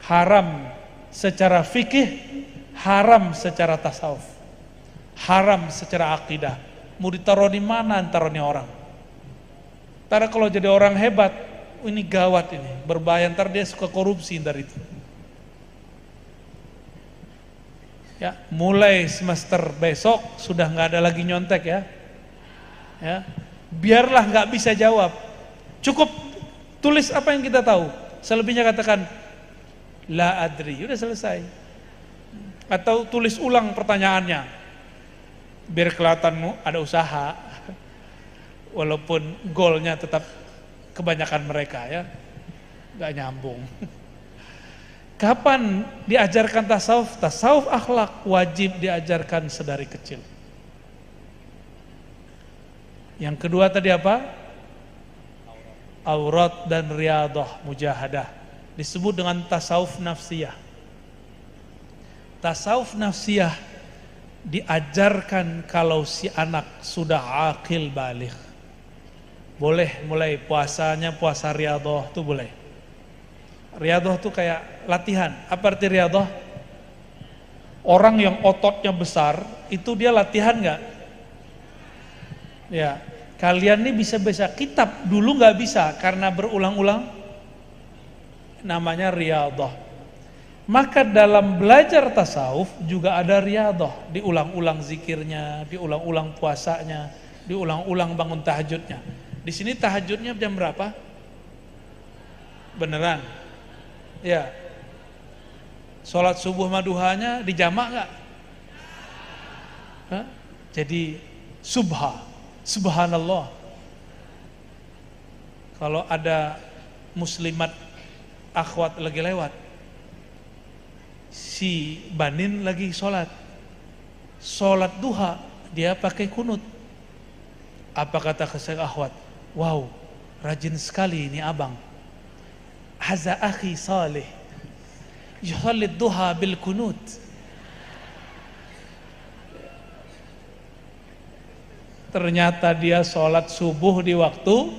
Haram secara fikih, haram secara tasawuf. Haram secara akidah. Mau ditaruh di mana ntar ini orang? Ntar kalau jadi orang hebat, ini gawat ini, berbahaya, ntar dia suka korupsi dari itu. Ya, mulai semester besok sudah nggak ada lagi nyontek ya. Ya, biarlah nggak bisa jawab. Cukup tulis apa yang kita tahu. Selebihnya katakan la adri, udah selesai. Atau tulis ulang pertanyaannya, biar kelihatanmu ada usaha. Walaupun goalnya tetap kebanyakan mereka ya nggak nyambung. Kapan diajarkan tasawuf? Tasawuf akhlak wajib diajarkan sedari kecil. Yang kedua tadi apa? Aurat dan riyadhah, mujahadah, disebut dengan tasawuf nafsiyah. Tasawuf nafsiyah diajarkan kalau si anak sudah aqil baligh. Boleh mulai puasanya puasa riyadhah tuh boleh. Riyadhah tuh kayak latihan. Apa arti riyadhah? Orang yang ototnya besar itu dia latihan nggak? Ya, kalian nih bisa baca kitab, dulu nggak bisa karena berulang-ulang. Namanya riyadhah. Maka dalam belajar tasawuf juga ada riyadhah, diulang-ulang zikirnya, diulang-ulang puasanya, diulang-ulang bangun tahajudnya. Di sini tahajudnya jam berapa? Beneran? Ya. Sholat subuh maduhanya dijamak nggak? Jadi subhanallah. Kalau ada muslimat akhwat lagi lewat, si Banin lagi sholat duha, dia pakai kunut. Apa kata kesek akhwat? Wow, rajin sekali ini abang. Haza akhi salih yusalli duha bil kunut. Ternyata dia sholat subuh di waktu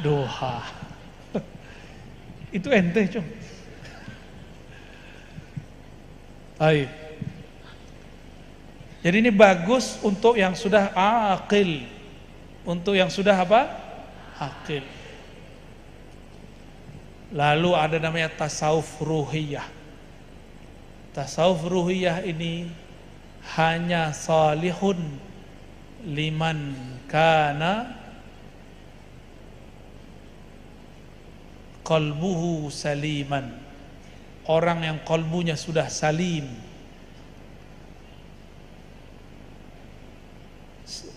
duha. Itu ente cung. Baik. Jadi ini bagus untuk yang sudah aqil, untuk yang sudah apa? Aqil. Lalu ada namanya tasawuf ruhiyah. Tasawuf ruhiyah ini hanya salihun liman kana qalbuhu saliman. Orang yang kalbunya sudah salim.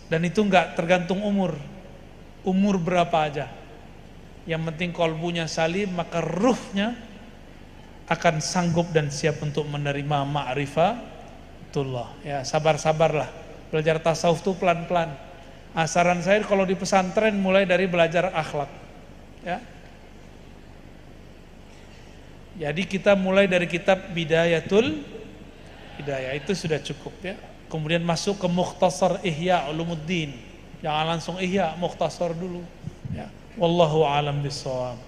Dan itu enggak tergantung umur. Umur berapa aja. Yang penting kalbunya salim, maka ruhnya akan sanggup dan siap untuk menerima ma'rifatullah. Ya, sabar-sabarlah. Belajar tasawuf itu pelan-pelan. Saran saya kalau di pesantren mulai dari belajar akhlak. Ya. Jadi kita mulai dari kitab Bidayatul Hidayah, itu sudah cukup ya. Kemudian masuk ke Mukhtasar Ihya Ulumuddin. Jangan langsung Ihya, Mukhtasar dulu. Ya. Wallahu a'lam bishawab.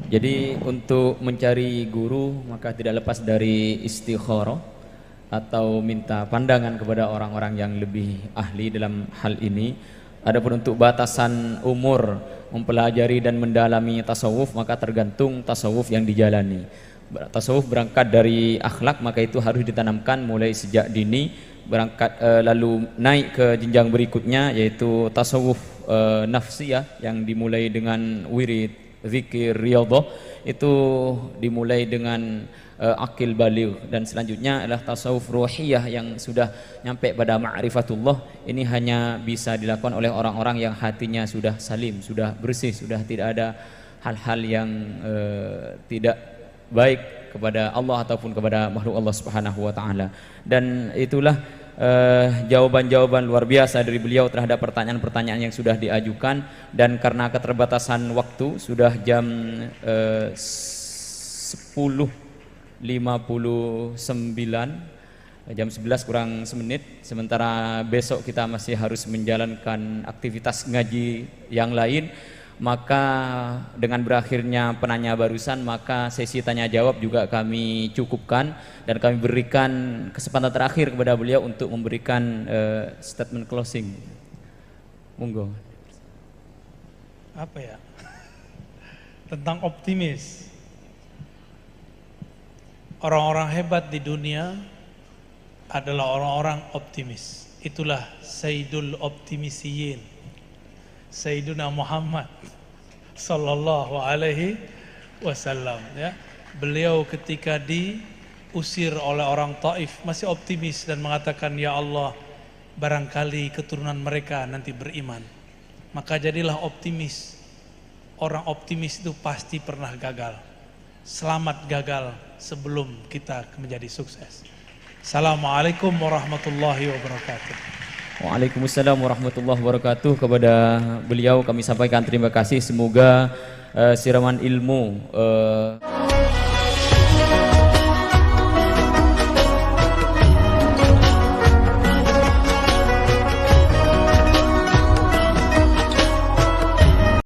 Jadi untuk mencari guru maka tidak lepas dari istikharah atau minta pandangan kepada orang-orang yang lebih ahli dalam hal ini. Adapun untuk batasan umur mempelajari dan mendalami tasawuf maka tergantung tasawuf yang dijalani. Tasawuf berangkat dari akhlak, maka itu harus ditanamkan mulai sejak dini, berangkat lalu naik ke jenjang berikutnya yaitu tasawuf nafsiyah yang dimulai dengan wirid, zikir, riyadhah, itu dimulai dengan akil baligh, dan selanjutnya adalah tasawuf ruhiyah yang sudah nyampe pada ma'rifatullah. Ini hanya bisa dilakukan oleh orang-orang yang hatinya sudah salim, sudah bersih, sudah tidak ada hal-hal yang tidak baik kepada Allah ataupun kepada makhluk Allah Subhanahu wa taala. Dan itulah jawaban-jawaban luar biasa dari beliau terhadap pertanyaan-pertanyaan yang sudah diajukan, dan karena keterbatasan waktu sudah jam 10.59, jam 11 kurang semenit, sementara besok kita masih harus menjalankan aktivitas ngaji yang lain. Maka dengan berakhirnya penanya barusan, maka sesi tanya jawab juga kami cukupkan dan kami berikan kesempatan terakhir kepada beliau untuk memberikan statement closing. Monggo. Apa ya? Tentang optimis. Orang-orang hebat di dunia adalah orang-orang optimis. Itulah Sayyidul Optimisiyin, Sayyiduna Muhammad sallallahu alaihi wasallam ya. Beliau ketika diusir oleh orang Taif masih optimis dan mengatakan, ya Allah, barangkali keturunan mereka nanti beriman. Maka jadilah optimis. Orang optimis itu pasti pernah gagal. Selamat gagal sebelum kita menjadi sukses. Assalamualaikum warahmatullahi wabarakatuh. Waalaikumsalam warahmatullahi wabarakatuh. Kepada beliau kami sampaikan terima kasih. Semoga siraman ilmu